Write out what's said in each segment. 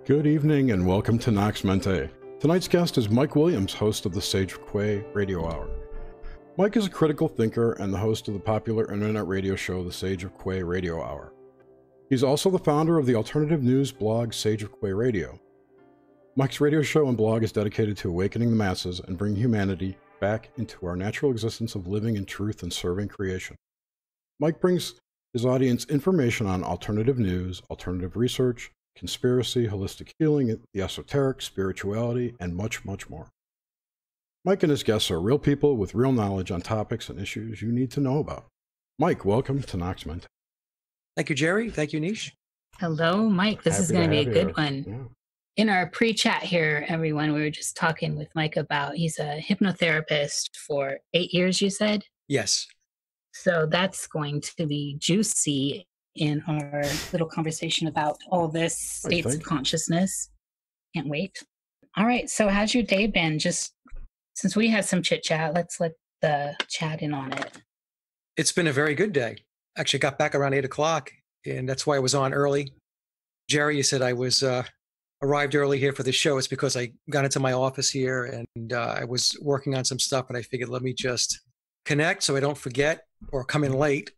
Good evening and welcome to Nox Mente. Tonight's guest is Mike Williams, host of the Sage of Quay Radio Hour. Mike is a critical thinker and the host of the popular internet radio show, the Sage of Quay Radio Hour. He's also the founder of the alternative news blog, Sage of Quay Radio. Mike's radio show and blog is dedicated to awakening the masses and bringing humanity back into our natural existence of living in truth and serving creation. Mike brings his audience information on alternative news, alternative research, conspiracy, holistic healing, the esoteric, spirituality, and much, much more. Mike and his guests are real people with real knowledge on topics and issues you need to know about. Mike, welcome to Nox Mente. Thank you, Jerry. Thank you, Nish. Hello, Mike. This is going to be a good one. Yeah. In our pre-chat here, everyone, we were just talking with Mike about, he's a hypnotherapist for 8 years, you said? Yes. So that's going to be juicy in our little conversation about all this states of consciousness. Can't wait. All right. So how's your day been? Just since we had some chit chat, let's let the chat in on it. It's been a very good day. Actually got back around 8 o'clock, and that's why I was on early. Jerry, you said I was arrived early here for the show. It's because I got into my office here and I was working on some stuff, and I figured let me just connect so I don't forget or come in late.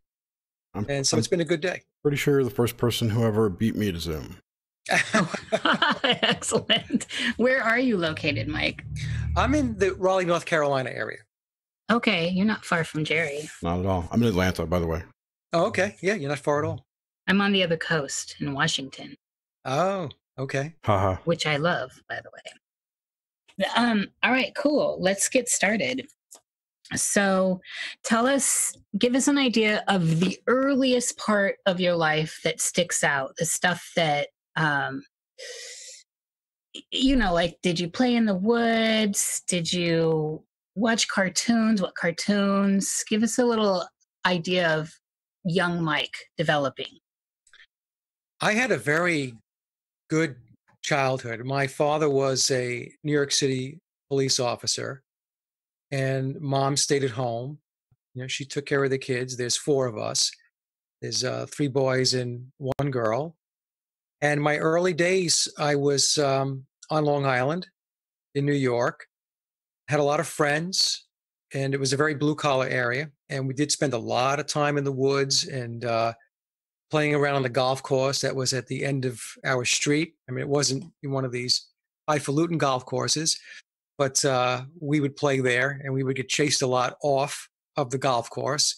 So it's been a good day. Pretty sure you're the first person who ever beat me to Zoom. Excellent. Where are you located, Mike? I'm in the Raleigh, North Carolina area. Okay, you're not far from Jerry. Not at all. I'm in Atlanta, by the way. Oh, okay. Yeah, you're not far at all. I'm on the other coast in Washington. Oh, okay. Haha. Which I love, by the way. All right, cool. Let's get started. So give us an idea of the earliest part of your life that sticks out, the stuff that, like, did you play in the woods? Did you watch cartoons? What cartoons? Give us a little idea of young Mike developing. I had a very good childhood. My father was a New York City police officer, and mom stayed at home. She took care of the kids. There's 4 of us. There's 3 boys and 1 girl. And my early days, I was on Long Island in New York. Had a lot of friends, and it was a very blue-collar area. And we did spend a lot of time in the woods and playing around on the golf course that was at the end of our street. I mean, it wasn't one of these highfalutin golf courses, but we would play there, and we would get chased a lot off of the golf course.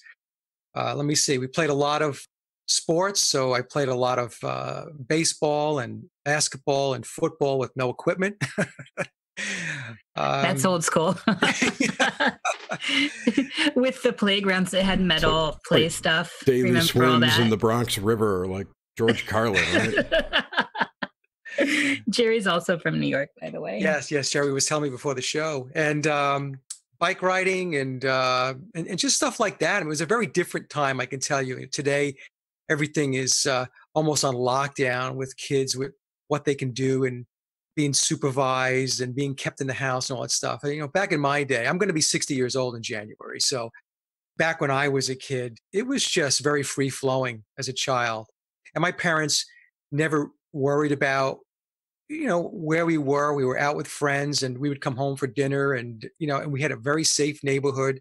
Let me see. We played a lot of sports. So I played a lot of baseball and basketball and football with no equipment. That's old school. With the playgrounds that had metal play stuff. Daily swims in the Bronx River, like George Carlin, right? Jerry's also from New York, by the way. Yes, Jerry was telling me before the show. And bike riding and just stuff like that. It was a very different time, I can tell you. Today, everything is almost on lockdown with kids, with what they can do and being supervised and being kept in the house and all that stuff. Back in my day, I'm going to be 60 years old in January. So back when I was a kid, it was just very free flowing as a child. And my parents never worried about, where we were. We were out with friends and we would come home for dinner and we had a very safe neighborhood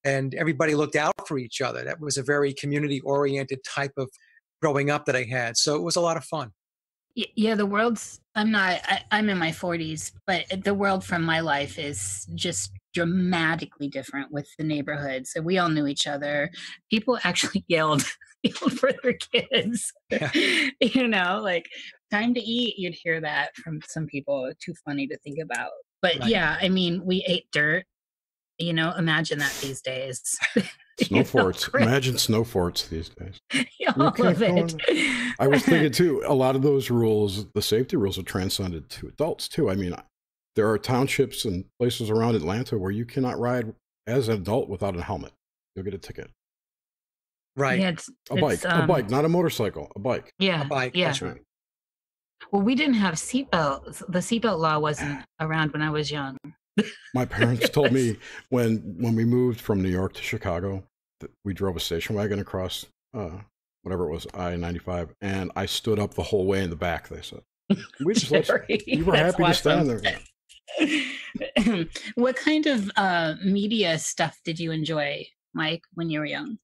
and everybody looked out for each other. That was a very community oriented type of growing up that I had. So it was a lot of fun. Yeah, the world's, I'm in my 40s, but the world from my life is just dramatically different with the neighborhood. So we all knew each other. People actually yelled for their kids. Yeah. Like, time to eat, you'd hear that from some people. Too funny to think about. But right. Yeah, I mean, we ate dirt. Imagine that these days. Snow forts. Imagine snow forts these days. All of it. I was thinking too, a lot of those rules, the safety rules, are transcended to adults too. I mean, there are townships and places around Atlanta where you cannot ride as an adult without a helmet. You'll get a ticket. Right. Yeah, a bike, not a motorcycle, a bike. Yeah. A bike. Yeah. That's right. Well, we didn't have seatbelts. The seatbelt law wasn't around when I was young. My parents told me when we moved from New York to Chicago, that we drove a station wagon across whatever it was, I-95, and I stood up the whole way in the back, they said. We just let you were That's happy to stand awesome. there. What kind of media stuff did you enjoy, Mike, when you were young?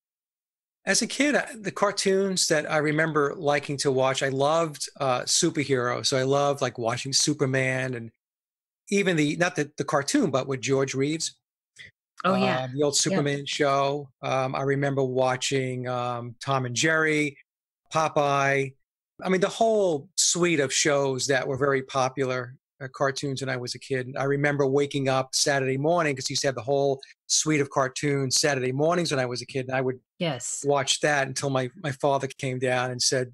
As a kid, the cartoons that I remember liking to watch, I loved superheroes. So I loved like watching Superman and even not the cartoon, but with George Reeves, Oh yeah. the old Yep. Superman show. I remember watching Tom and Jerry, Popeye. I mean, the whole suite of shows that were very popular, cartoons when I was a kid. I remember waking up Saturday morning because you used to have the whole suite of cartoons Saturday mornings when I was a kid. And I would Yes. watch that until my father came down and said,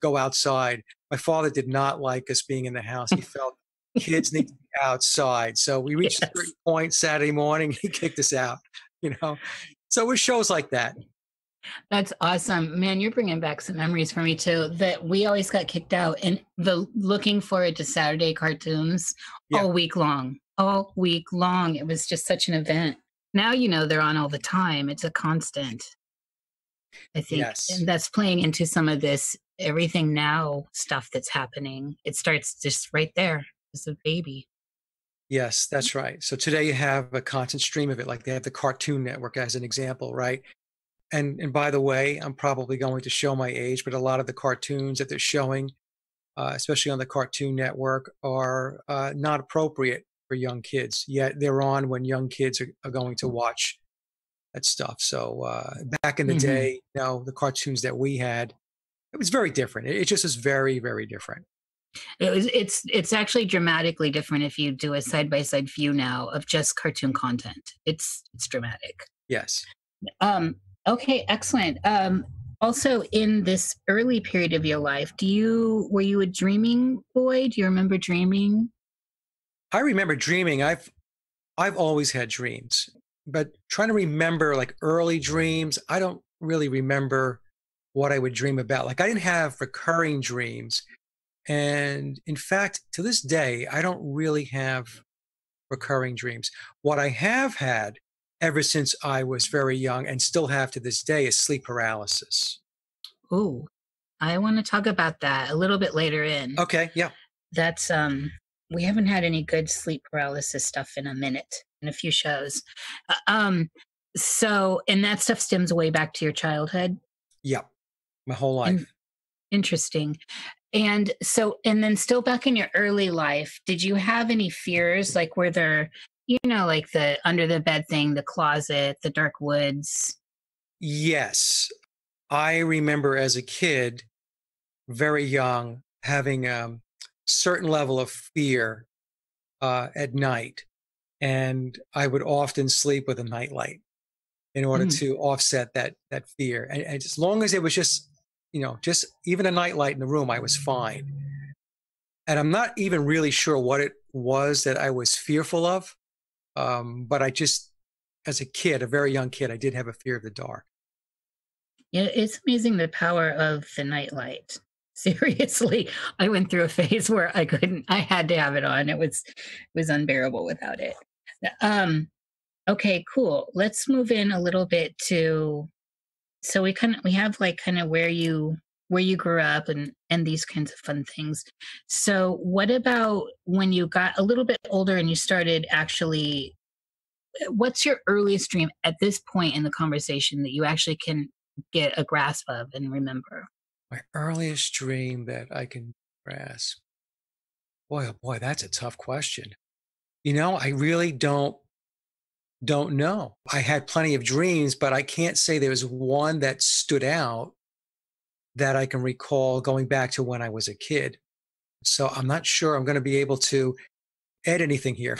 go outside. My father did not like us being in the house. He felt kids need to be outside. So we reached a certain point Saturday morning, he kicked us out, you know. So it was shows like that. That's awesome. Man, you're bringing back some memories for me too. That we always got kicked out and the looking forward to Saturday cartoons all week long. All week long. It was just such an event. Now they're on all the time. It's a constant. I think and that's playing into some of this everything now stuff that's happening. It starts just right there as a baby. Yes, that's right. So today you have a constant stream of it, like they have the Cartoon Network as an example, right? And by the way, I'm probably going to show my age, but a lot of the cartoons that they're showing, especially on the Cartoon Network, are not appropriate for young kids. Yet they're on when young kids are going to watch that stuff. So back in the day, the cartoons that we had, it was very different. It just is very, very different. It's actually dramatically different if you do a side by side view now of just cartoon content. It's dramatic. Yes. Okay, excellent. Also, in this early period of your life, were you a dreaming boy? Do you remember dreaming? I remember dreaming. I've always had dreams, but trying to remember like early dreams, I don't really remember what I would dream about. Like I didn't have recurring dreams. And in fact, to this day, I don't really have recurring dreams. What I have had ever since I was very young and still have to this day is sleep paralysis. Oh, I want to talk about that a little bit later in. Okay, yeah. That's we haven't had any good sleep paralysis stuff in a minute, in a few shows. So and that stuff stems way back to your childhood? Yeah. My whole life. Interesting. And so, and then still back in your early life, did you have any fears? Like, were there, like the under the bed thing, the closet, the dark woods? Yes. I remember as a kid, very young, having a certain level of fear at night. And I would often sleep with a nightlight in order to offset that fear. And as long as it was just even a nightlight in the room, I was fine. And I'm not even really sure what it was that I was fearful of. But I just, as a kid, a very young kid, I did have a fear of the dark. Yeah, it's amazing the power of the nightlight. Seriously, I went through a phase where I had to have it on. It was unbearable without it. Okay, cool. Let's move in a little bit to, so we have like kind of where you grew up and these kinds of fun things. So what about when you got a little bit older and you started actually, what's your earliest dream at this point in the conversation that you actually can get a grasp of and remember? My earliest dream that I can grasp. Boy, oh boy, that's a tough question. I really don't know. I had plenty of dreams, but I can't say there was one that stood out that I can recall going back to when I was a kid. So I'm not sure I'm going to be able to add anything here.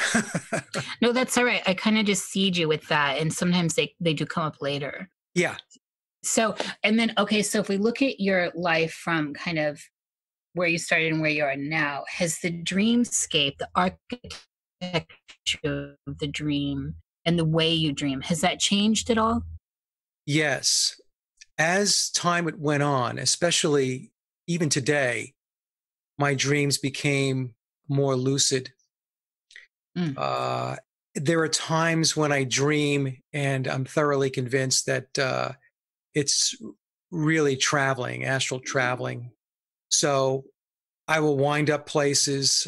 No, that's all right. I kind of just seed you with that. And sometimes they do come up later. Yeah. So, and then, okay, so if we look at your life from kind of where you started and where you are now, has the dreamscape, the architecture of the dream and the way you dream, has that changed at all? Yes. As time went on, especially even today, my dreams became more lucid. There are times when I dream and I'm thoroughly convinced that it's really traveling, astral traveling. So I will wind up places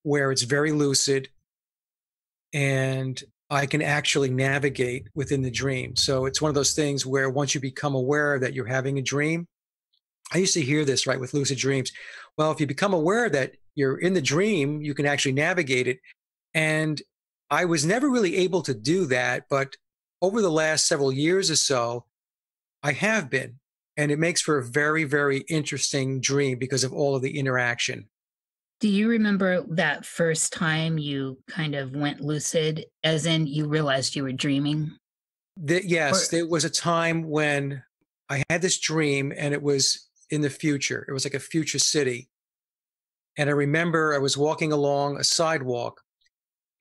where it's very lucid and I can actually navigate within the dream. So it's one of those things where once you become aware that you're having a dream, I used to hear this, right, with lucid dreams. Well, if you become aware that you're in the dream, you can actually navigate it. And I was never really able to do that. But over the last several years or so, I have been. And it makes for a very, very interesting dream because of all of the interaction. Do you remember that first time you kind of went lucid, as in you realized you were dreaming? Yes, Or there was a time when I had this dream and it was in the future. It was like a future city. And I remember I was walking along a sidewalk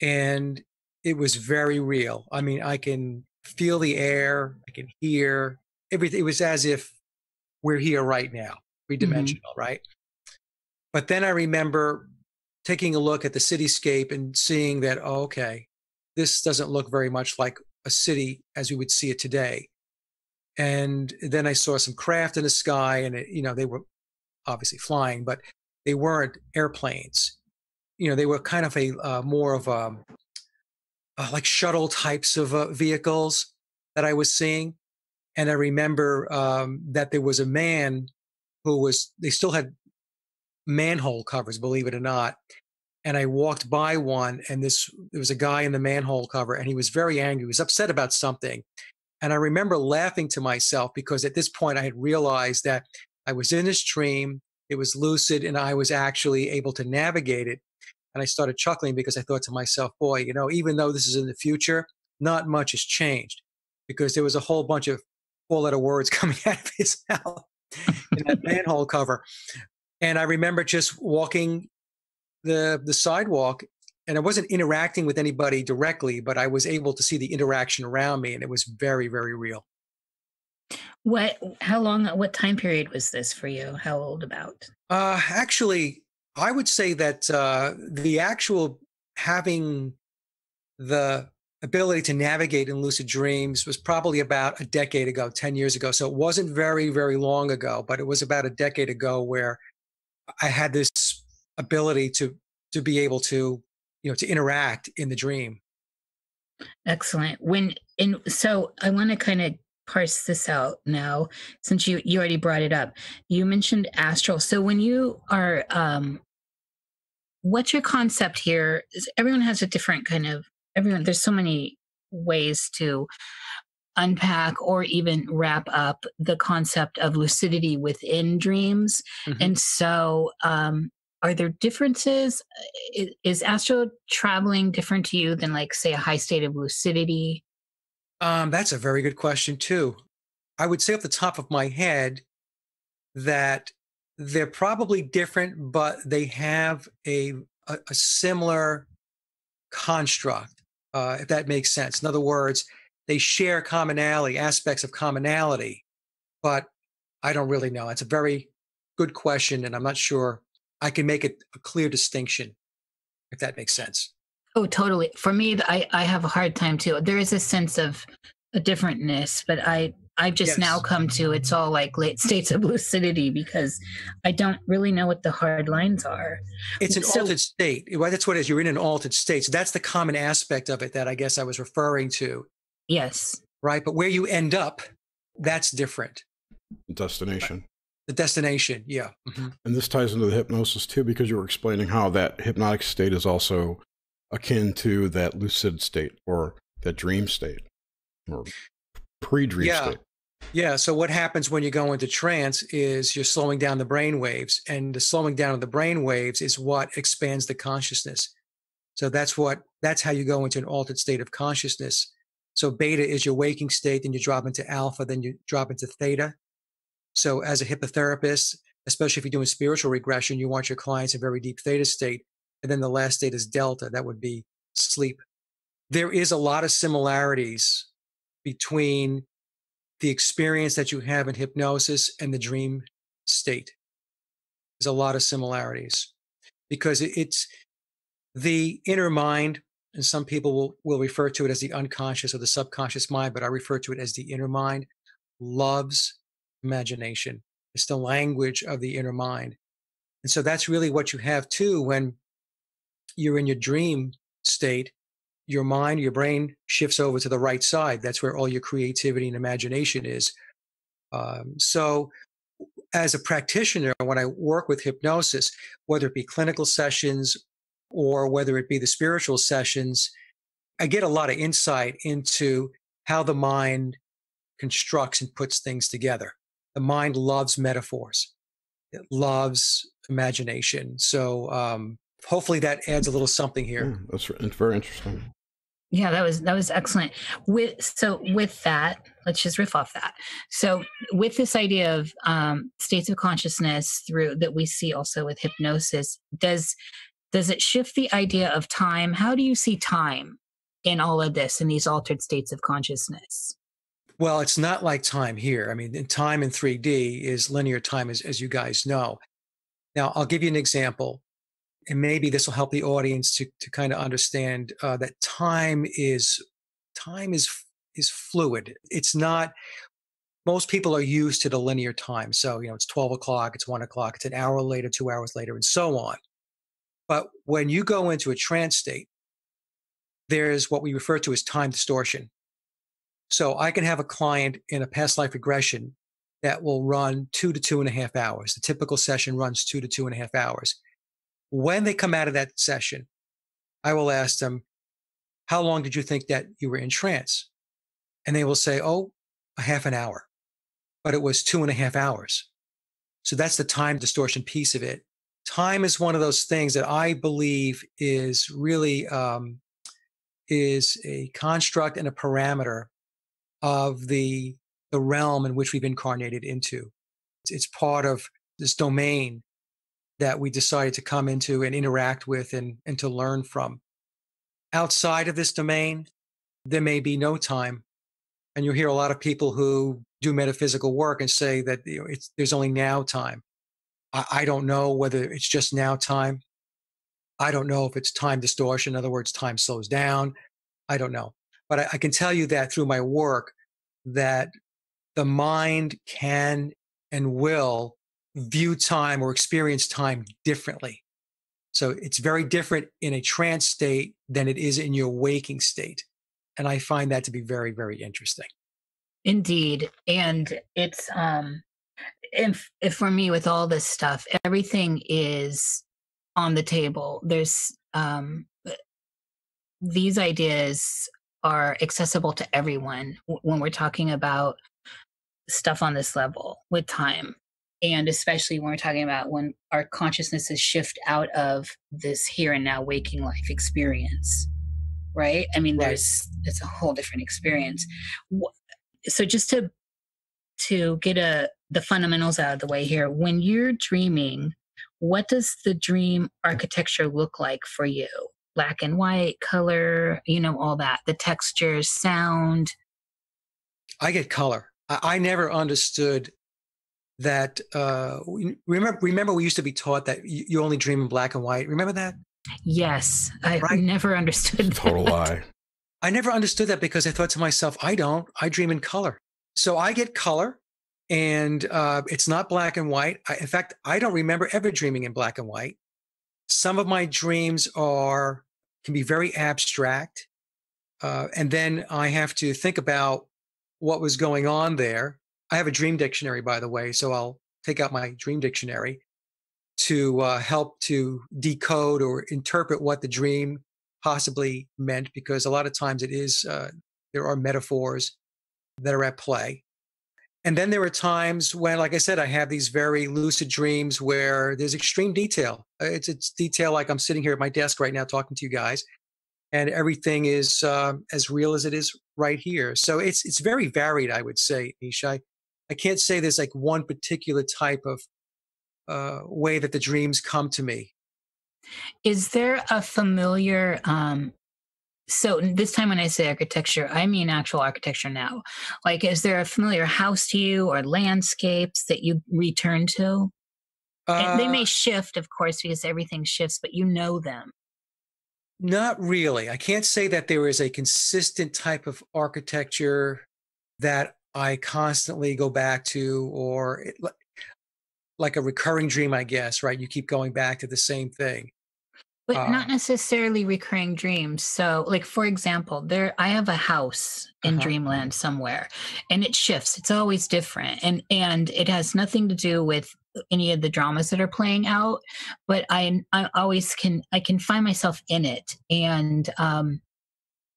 and it was very real. I mean, I can feel the air, I can hear everything. It was as if we're here right now, three Mhm. dimensional, right? But then I remember taking a look at the cityscape and seeing that, oh, okay, this doesn't look very much like a city as we would see it today. And then I saw some craft in the sky, and they were obviously flying, but they weren't airplanes. They were kind of a more of like shuttle types of vehicles that I was seeing. And I remember that there was a man who was. They still had manhole covers, believe it or not. And I walked by one, and there was a guy in the manhole cover, and he was very angry. He was upset about something. And I remember laughing to myself because at this point I had realized that I was in this dream, it was lucid, and I was actually able to navigate it. And I started chuckling because I thought to myself, boy, even though this is in the future, not much has changed because there was a whole bunch of four-letter words coming out of his mouth in that manhole cover. And I remember just walking the sidewalk, and I wasn't interacting with anybody directly, but I was able to see the interaction around me, and it was very, very real. What time period was this for you? How old about? Actually, I would say that the actual having the ability to navigate in lucid dreams was probably about a decade ago, 10 years ago. So it wasn't very, very long ago, but it was about a decade ago where I had this ability to be able to interact in the dream. Excellent. So I want to kind of parse this out now, since you already brought it up. You mentioned astral. So when you are what's your concept here? Everyone has a different kind of everyone. There's so many ways to unpack or even wrap up the concept of lucidity within dreams. Mhm. And so, are there differences? Is astral traveling different to you than, like, say, a high state of lucidity? That's a very good question too. I would say off the top of my head that they're probably different, but they have a similar construct, if that makes sense. In other words, they share commonality, aspects of commonality, but I don't really know. It's a very good question, and I'm not sure I can make it a clear distinction, if that makes sense. Oh, totally. For me, I have a hard time too. There is a sense of a differentness, but I've just now Yes. come to it's all like late states of lucidity because I don't really know what the hard lines are. It's an So altered state. Well, that's what it is. You're in an altered state. So that's the common aspect of it that I guess I was referring to, yes. right? But where you end up, that's different. Right. Destination. The destination, yeah. Mhm. And this ties into the hypnosis too, because you were explaining how that hypnotic state is also akin to that lucid state or that dream state or pre-dream Yeah. state. Yeah. So what happens when you go into trance is you're slowing down the brain waves, and the slowing down of the brain waves is what expands the consciousness. So that's how you go into an altered state of consciousness. So beta is your waking state, then you drop into alpha, then you drop into theta. So as a hypnotherapist, especially if you're doing spiritual regression, you want your clients in very deep theta state. And then the last state is delta. That would be sleep. There is a lot of similarities between the experience that you have in hypnosis and the dream state. There's a lot of similarities because it's the inner mind, and some people will refer to it as the unconscious or the subconscious mind, but I refer to it as the inner mind, loves imagination. It's the language of the inner mind. And so that's really what you have too when you're in your dream state. Your mind, your brain shifts over to the right side. That's where all your creativity and imagination is. So, as a practitioner, when I work with hypnosis, whether it be clinical sessions or whether it be the spiritual sessions, I get a lot of insight into how the mind constructs and puts things together. The mind loves metaphors, it loves imagination. So, hopefully, that adds a little something here. Yeah, it's very interesting. Yeah, that was excellent. With that, let's just riff off that. So with this idea of states of consciousness through that we see also with hypnosis, does it shift the idea of time? How do you see time in all of this, in these altered states of consciousness? Well, it's not like time here. I mean, time in 3D is linear time, as you guys know. Now, I'll give you an example, and maybe this will help the audience to kind of understand that time is fluid. It's not. Most people are used to the linear time, so it's 12 o'clock, it's 1 o'clock, it's an hour later, 2 hours later, and so on. But when you go into a trance state, there's what we refer to as time distortion. So I can have a client in a past life regression that will run 2 to 2.5 hours. The typical session runs 2 to 2.5 hours. When they come out of that session, I will ask them, how long did you think that you were in trance? And they will say, oh, a half an hour, but it was 2.5 hours. So that's the time distortion piece of it. Time is one of those things that I believe is really is a construct and a parameter of the realm in which we've incarnated into. It's part of this domain that we decided to come into and interact with and to learn from. Outside of this domain, there may be no time. And you'll hear a lot of people who do metaphysical work and say that there's only now time. I don't know whether it's just now time. I don't know if it's time distortion. In other words, time slows down. I don't know. But I can tell you that through my work, that the mind can and will view time or experience time differently. So it's very different in a trance state than it is in your waking state. And I find that to be very, very interesting. Indeed. And it's if for me with all this stuff, everything is on the table. There's these ideas are accessible to everyone when we're talking about stuff on this level with time. And especially when we're talking about when our consciousnesses shift out of this here and now waking life experience, right? I mean, Right. it's a whole different experience. So just to get the fundamentals out of the way here, when you're dreaming, what does the dream architecture look like for you? Black and white, color, all that, the textures, sound. I get color. I never understood that. Remember, we used to be taught that you only dream in black and white. Remember that? Yes, I Right? never understood Total that. lie. I never understood that because I thought to myself, I dream in color. So I get color, and it's not black and white. In fact, I don't remember ever dreaming in black and white. Some of my dreams can be very abstract, and then I have to think about what was going on there. I have a dream dictionary, by the way, so I'll take out my dream dictionary to help to decode or interpret what the dream possibly meant, because a lot of times there are metaphors that are at play. And then there are times when, like I said, I have these very lucid dreams where there's extreme detail. It's detail like I'm sitting here at my desk right now talking to you guys, and everything is as real as it is right here. So it's very varied, I would say, Nisha. I can't say there's like one particular type of way that the dreams come to me. Is there a familiar so this time when I say architecture, I mean actual architecture now. Like, is there a familiar house to you or landscapes that you return to? And they may shift, of course, because everything shifts, but you know them. Not really. I can't say that there is a consistent type of architecture that I constantly go back to, like a recurring dream, I guess, right? You keep going back to the same thing. But Uh, not necessarily recurring dreams. So, like for example, I have a house in uh-huh. dreamland somewhere, and it shifts. It's always different, and it has nothing to do with any of the dramas that are playing out. But I always can find myself in it, and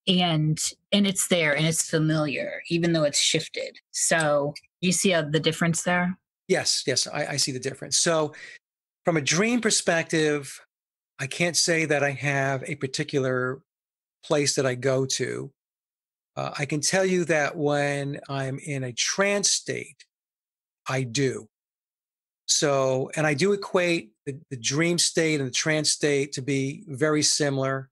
it's there and it's familiar, even though it's shifted. So you see the difference there. Yes, yes, I see the difference. So, from a dream perspective, I can't say that I have a particular place that I go to. I can tell you that when I'm in a trance state, I do. So, and I do equate the dream state and the trance state to be very similar.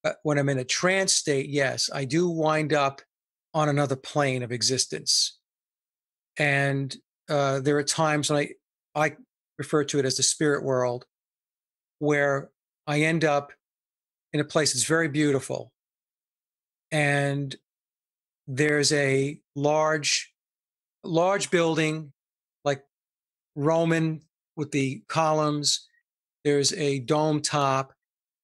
But when I'm in a trance state, yes, I do wind up on another plane of existence. And there are times when I refer to it as the spirit world, where I end up in a place that's very beautiful. And there's a large building, like Roman with the columns. There's a dome top,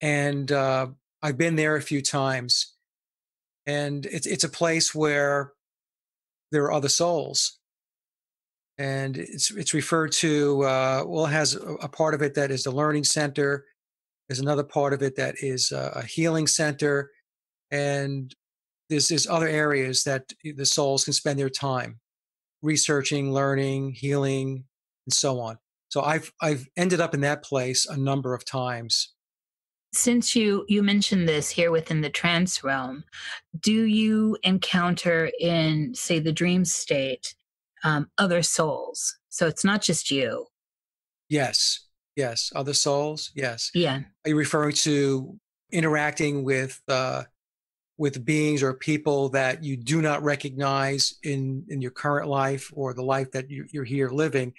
and I've been there a few times. And it's a place where there are other souls, and it's referred to. Well, it has a part of it that is the learning center. There's another part of it that is a healing center, and there's other areas that the souls can spend their time researching, learning, healing, and so on. So I've ended up in that place a number of times. Since you mentioned this here within the trance realm, do you encounter in, say, the dream state, other souls? So it's not just you. Yes, yes. Other souls, yes. Yeah. Are you referring to interacting with beings or people that you do not recognize in your current life or the life that you're here living,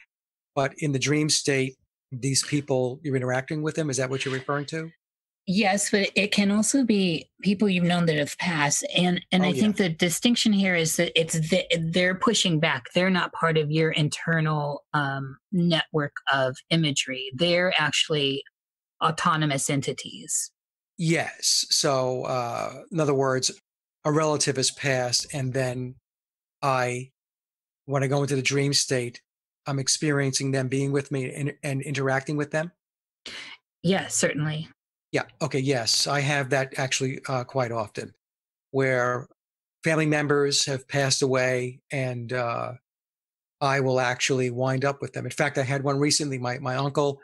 but in the dream state, these people you're interacting with them? Is that what you're referring to? Yes, but it can also be people you've known that have passed, and Oh I yeah. think the distinction here is that they're pushing back. They're not part of your internal network of imagery. They're actually autonomous entities. Yes. So, in other words, a relative has passed, and then I, when I go into the dream state, I'm experiencing them being with me and interacting with them. Yes, certainly. Yeah. Okay. Yes, I have that actually quite often, where family members have passed away, and I will actually wind up with them. In fact, I had one recently. My uncle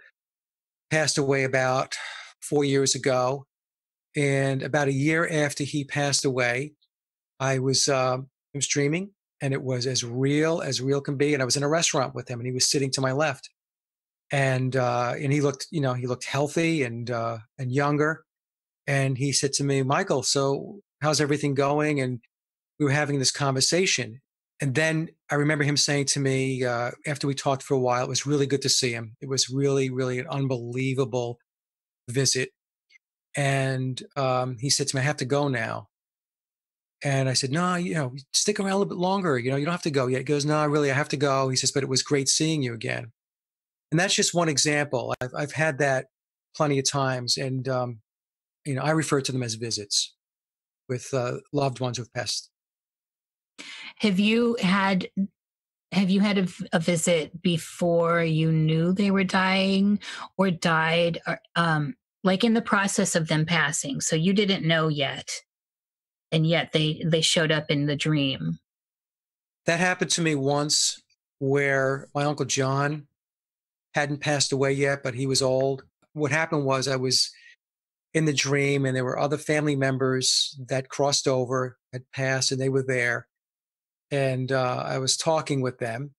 passed away about 4 years ago, and about a year after he passed away, I was dreaming, and it was as real can be. And I was in a restaurant with him, and he was sitting to my left, and he looked, he looked healthy and younger. And he said to me, "Michael, so how's everything going?" And we were having this conversation. And then I remember him saying to me, after we talked for a while, it was really good to see him. It was really, really an unbelievable visit. And he said to me, "I have to go now." And I said, "No, stick around a little bit longer. You don't have to go yet." He goes, "No, really, I have to go." He says, "But it was great seeing you again." And that's just one example. I've had that plenty of times. And, I refer to them as visits with loved ones who've passed. Have you had a visit before you knew they were dying or died, or like in the process of them passing? So you didn't know yet, and yet they showed up in the dream. That happened to me once where my Uncle John hadn't passed away yet, but he was old. What happened was I was in the dream, and there were other family members that crossed over, had passed, and they were there. And I was talking with them,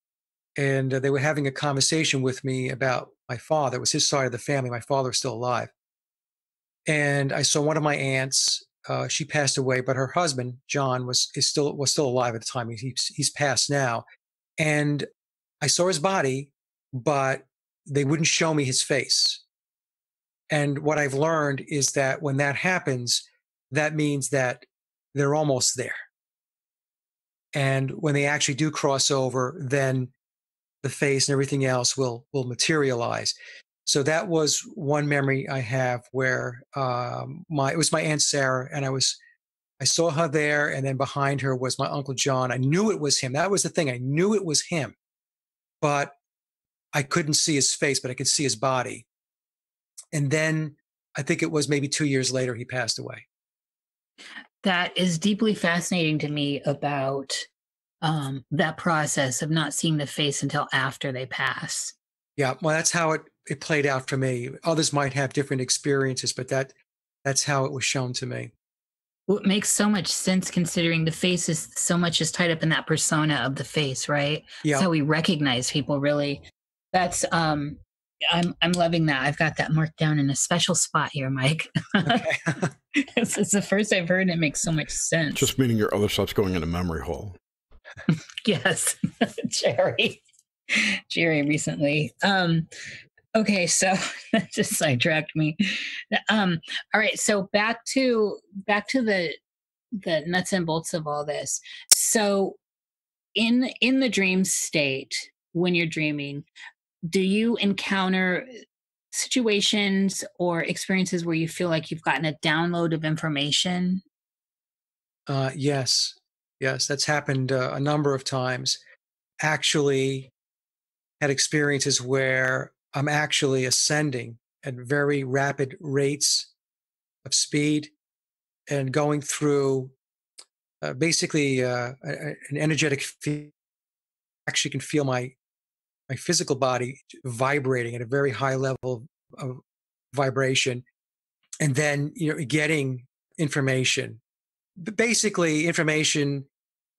and they were having a conversation with me about my father. It was his side of the family. My father was still alive. And I saw one of my aunts. She passed away, but her husband, John, was still alive at the time. He's passed now. And I saw his body, but they wouldn't show me his face. And what I've learned is that when that happens, that means that they're almost there. And when they actually do cross over, then the face and everything else will materialize. So that was one memory I have where it was my Aunt Sarah, and I saw her there, and then behind her was my Uncle John. I knew it was him. That was the thing. I knew it was him, but I couldn't see his face, but I could see his body. And then I think it was maybe 2 years later he passed away. That is deeply fascinating to me about that process of not seeing the face until after they pass. Yeah, well, that's how it played out for me. Others might have different experiences, but that's how it was shown to me. Well, it makes so much sense considering the face is so much is tied up in that persona of the face, right? Yeah. That's how we recognize people, really. That's I'm loving that. I've got that marked down in a special spot here, Mike. Okay. It's the first I've heard, and it makes so much sense. Just meaning your other stuff's going in a memory hole. Yes, Jerry recently. Okay, so that just sidetracked me. All right, so back to the nuts and bolts of all this. So in the dream state, when you're dreaming, do you encounter situations or experiences where you feel like you've gotten a download of information? Yes, that's happened a number of times. Actually, had experiences where I'm actually ascending at very rapid rates of speed and going through basically an energetic field. Actually, can feel my physical body vibrating at a very high level of vibration, and then getting information, basically information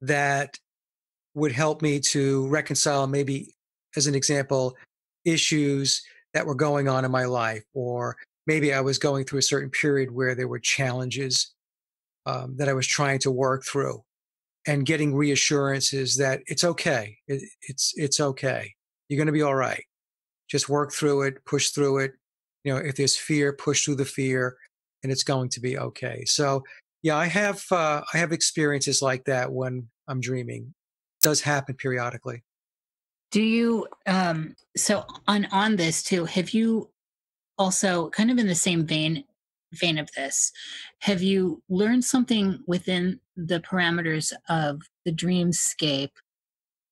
that would help me to reconcile, maybe as an example, issues that were going on in my life, or maybe I was going through a certain period where there were challenges that I was trying to work through, and getting reassurances that it's okay. It's okay. You're going to be all right. Just work through it, push through it. If there's fear, push through the fear, and it's going to be okay. So, yeah, I have experiences like that when I'm dreaming. It does happen periodically. Do you so on this too, have you also, kind of in the same vein of this, have you learned something within the parameters of the dreamscape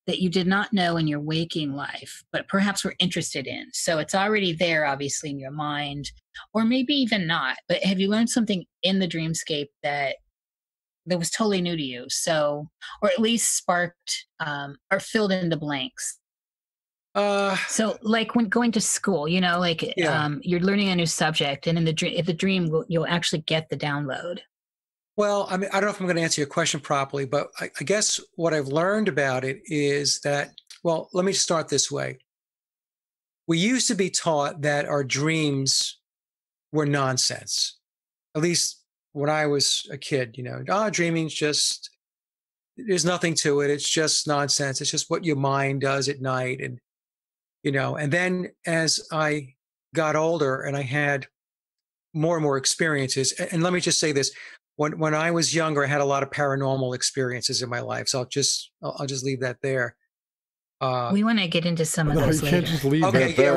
that you did not know in your waking life, but perhaps were interested in? So it's already there, obviously, in your mind, or maybe even not. But have you learned something in the dreamscape that was totally new to you? So, or at least sparked or filled in the blanks. So, like when going to school, Yeah. you're learning a new subject, and in the dream, you'll actually get the download. Well, I mean, I don't know if I'm going to answer your question properly, but I guess what I've learned about it is that, well, let me start this way. We used to be taught that our dreams were nonsense. At least when I was a kid, dreaming's just, there's nothing to it. It's just nonsense. It's just what your mind does at night. And then as I got older and I had more and more experiences, and let me just say this, when I was younger, I had a lot of paranormal experiences in my life. So I'll just leave that there. We want to get into some of those you later. can't just leave Okay, that there.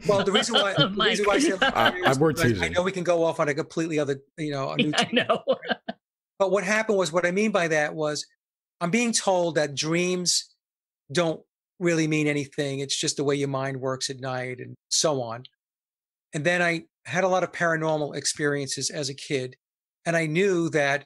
Well, the reason why I said we're teasing. I know we can go off on a completely other, a new I know. But what happened was, what I mean by that was, I'm being told that dreams don't really mean anything. It's just the way your mind works at night and so on. And then I had a lot of paranormal experiences as a kid, and I knew that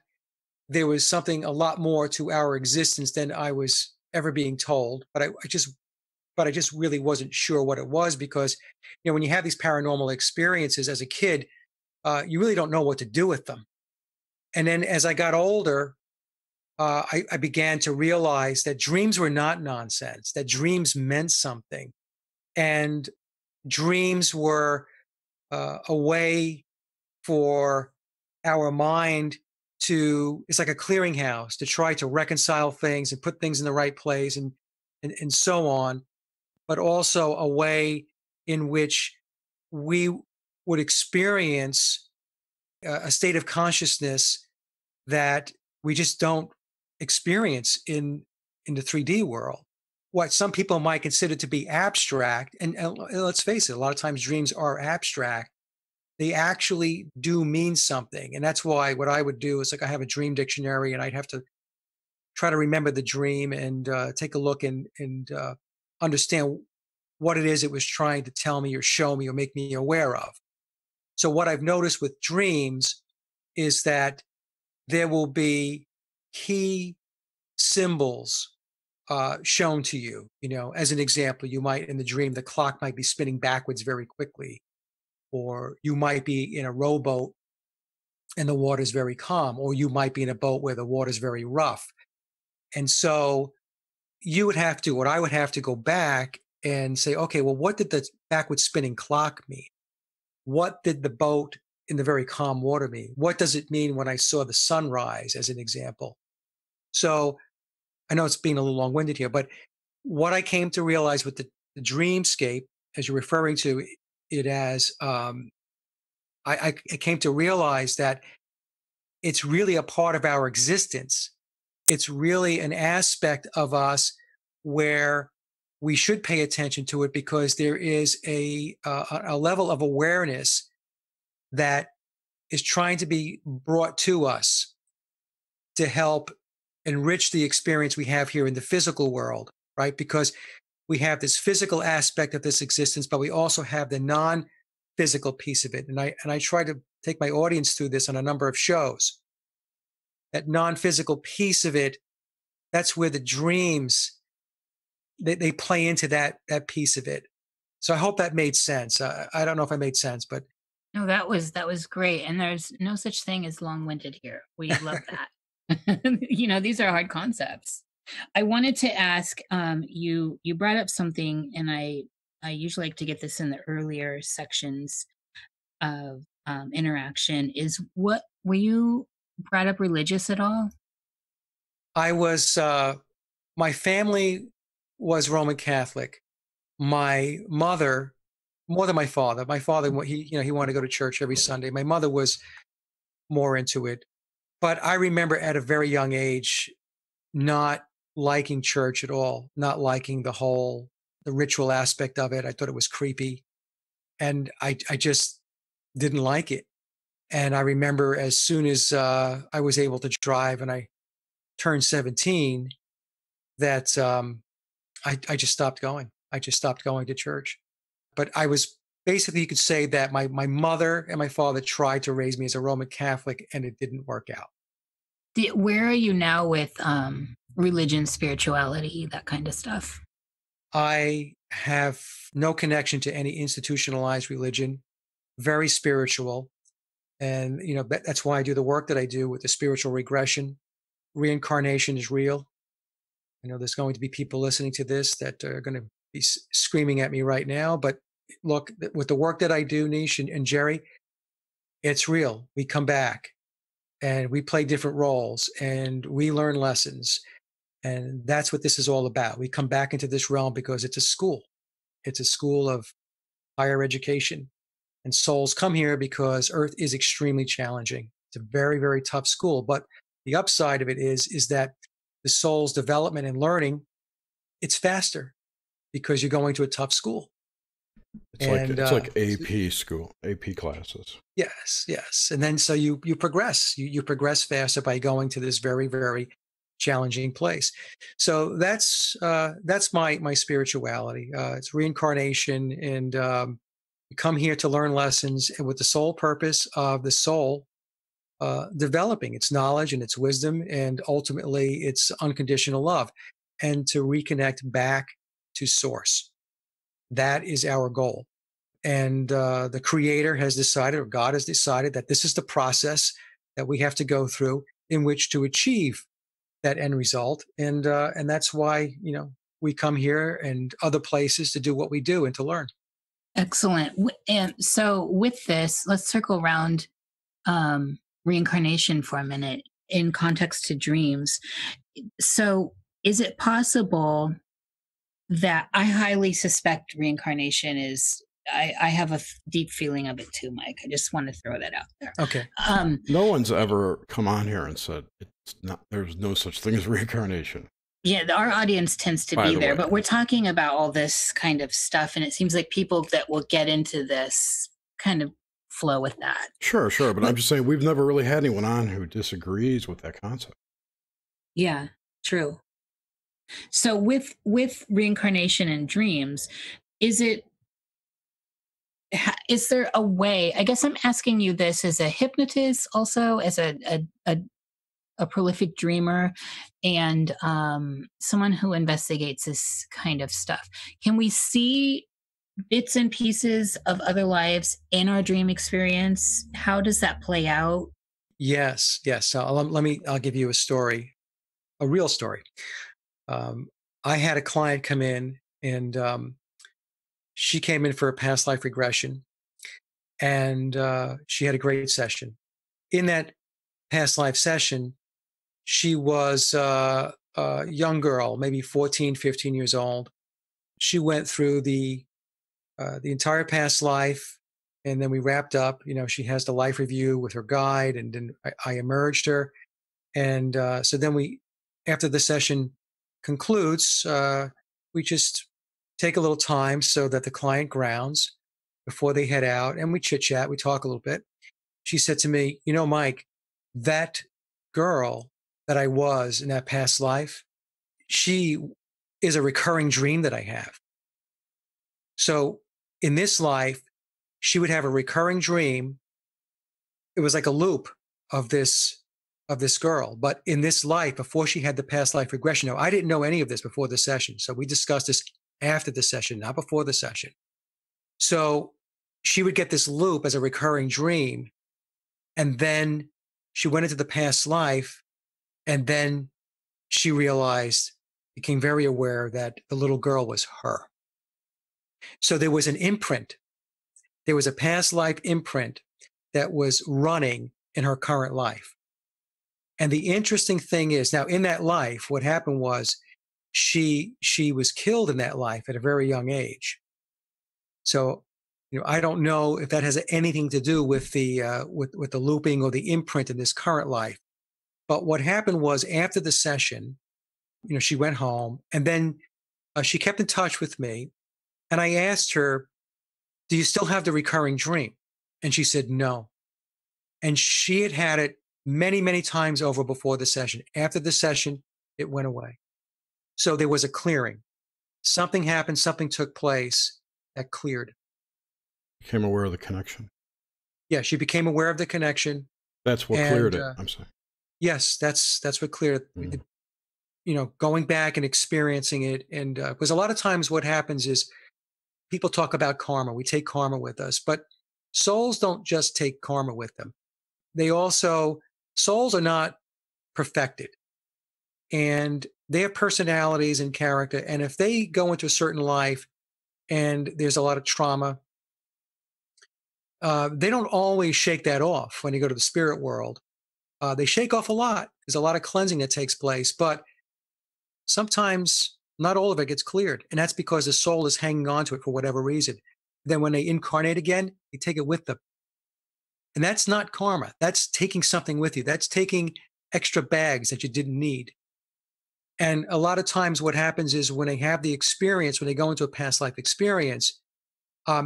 there was something a lot more to our existence than I was ever being told. But I just really wasn't sure what it was, because, when you have these paranormal experiences as a kid, you really don't know what to do with them. And then as I got older, I began to realize that dreams were not nonsense, that dreams meant something. And dreams were a way for our mind to, it's like a clearinghouse to try to reconcile things and put things in the right place, and so on, but also a way in which we would experience a state of consciousness that we just don't experience in the 3D world. what some people might consider to be abstract, and let's face it, a lot of times dreams are abstract. They actually do mean something. And that's why what I would do is, like, I have a dream dictionary, and I'd have to try to remember the dream and take a look and understand what it is it was trying to tell me or show me or make me aware of. So what I've noticed with dreams is that there will be key symbols shown to you. You know, as an example, you might, in the dream, the clock might be spinning backwards very quickly, or you might be in a rowboat and the water's very calm, or you might be in a boat where the water's very rough. And so what I would have to go back and say, okay, well, what did the backward spinning clock mean? What did the boat in the very calm water mean? What does it mean when I saw the sunrise, as an example? So I know it's being a little long-winded here, but what I came to realize with the dreamscape, as you're referring to it as, I came to realize that it's really a part of our existence. It's really an aspect of us where we should pay attention to it, because there is a level of awareness that is trying to be brought to us to help enrich the experience we have here in the physical world, right? Because we have this physical aspect of this existence, but we also have the non-physical piece of it. And I try to take my audience through this on a number of shows. That non-physical piece of it, that's where the dreams, they play into that piece of it. So I hope that made sense. I don't know if I made sense, but No, that was great. And there's no such thing as long-winded here. We love that. These are hard concepts. I wanted to ask, you brought up something, and I usually like to get this in the earlier sections of interaction. Is what were you brought up religious at all? I was, my family was Roman Catholic. My mother, more than my father. My father, he wanted to go to church every Sunday. My mother was more into it. But I remember at a very young age not liking church at all, not liking the ritual aspect of it. I thought it was creepy. And I just didn't like it. And I remember as soon as I was able to drive and I turned 17, that I just stopped going. I just stopped going to church. But I was basically, you could say that my mother and my father tried to raise me as a Roman Catholic, and it didn't work out. Where are you now with religion, spirituality, that kind of stuff? I have no connection to any institutionalized religion, very spiritual. And, that's why I do the work that I do with the spiritual regression. Reincarnation is real. There's going to be people listening to this that are going to be screaming at me right now. But look, with the work that I do, Nish and Jerry, it's real. We come back and we play different roles and we learn lessons. And that's what this is all about. We come back into this realm because it's a school. It's a school of higher education. And souls come here because Earth is extremely challenging. It's a very, very tough school. But the upside of it is that the soul's development and learning, it's faster because you're going to a tough school. It's like AP school, AP classes. Yes, yes. And then so you progress. You progress faster by going to this very, very challenging place. So that's my spirituality. It's reincarnation, and you come here to learn lessons, and with the sole purpose of the soul developing its knowledge and its wisdom, and ultimately its unconditional love, and to reconnect back to source. That is our goal. And the Creator has decided, or God has decided, that this is the process that we have to go through in which to achieve that end result. And that's why, we come here and other places to do what we do and to learn. Excellent. And so with this, let's circle around reincarnation for a minute in context to dreams. So is it possible that I highly suspect reincarnation is, I have a deep feeling of it too, Mike. I just want to throw that out there. Okay. No one's ever come on here and said there's no such thing as reincarnation. Yeah, our audience tends to By be the there, way. but we're talking about all this kind of stuff, and it seems like people that will get into this kind of flow with that. Sure, but I'm just saying we've never really had anyone on who disagrees with that concept. Yeah, true. So with reincarnation and dreams, is there a way? I guess I'm asking you this as a hypnotist, also as a prolific dreamer, and someone who investigates this kind of stuff. Can we see bits and pieces of other lives in our dream experience? How does that play out? Yes. So I'll give you a story, a real story. Um, I had a client come in, and she came in for a past life regression, and she had a great session. In that past life session, she was a young girl, maybe 14, 15 years old. She went through the entire past life, and then we wrapped up. She has the life review with her guide, and then I emerged her. And so then after the session concludes, we just take a little time so that the client grounds before they head out, and we chit chat, we talk a little bit. She said to me, Mike, that girl that I was in that past life, she is a recurring dream that I have. So in this life, she would have a recurring dream. It was like a loop of this girl. But in this life, before she had the past life regression, now I didn't know any of this before the session. So we discussed this after the session, not before the session. So she would get this loop as a recurring dream. And then she went into the past life, and then she became very aware that the little girl was her. So there was an imprint. There was a past life imprint that was running in her current life. And the interesting thing is, now in that life, what happened was she was killed in that life at a very young age. So, I don't know if that has anything to do with the with the looping or the imprint in this current life. But what happened was, after the session, she went home, and then she kept in touch with me. And I asked her, "Do you still have the recurring dream?" And she said, "No." And she had it many, many times over before the session. After the session, it went away. So there was a clearing. Something happened, something took place that cleared. Became aware of the connection. Yeah, she became aware of the connection. That's what cleared it. I'm sorry. Yes, that's what cleared it. Going back and experiencing it. And because a lot of times what happens is people talk about karma. We take karma with us, but souls don't just take karma with them. Souls are not perfected, and they have personalities and character. And if they go into a certain life and there's a lot of trauma, they don't always shake that off when they go to the spirit world. They shake off a lot. There's a lot of cleansing that takes place, but sometimes not all of it gets cleared. And that's because the soul is hanging on to it for whatever reason. Then when they incarnate again, they take it with them. And that's not karma. That's taking something with you. That's taking extra bags that you didn't need. And a lot of times what happens is, when they have the experience, when they go into a past life experience,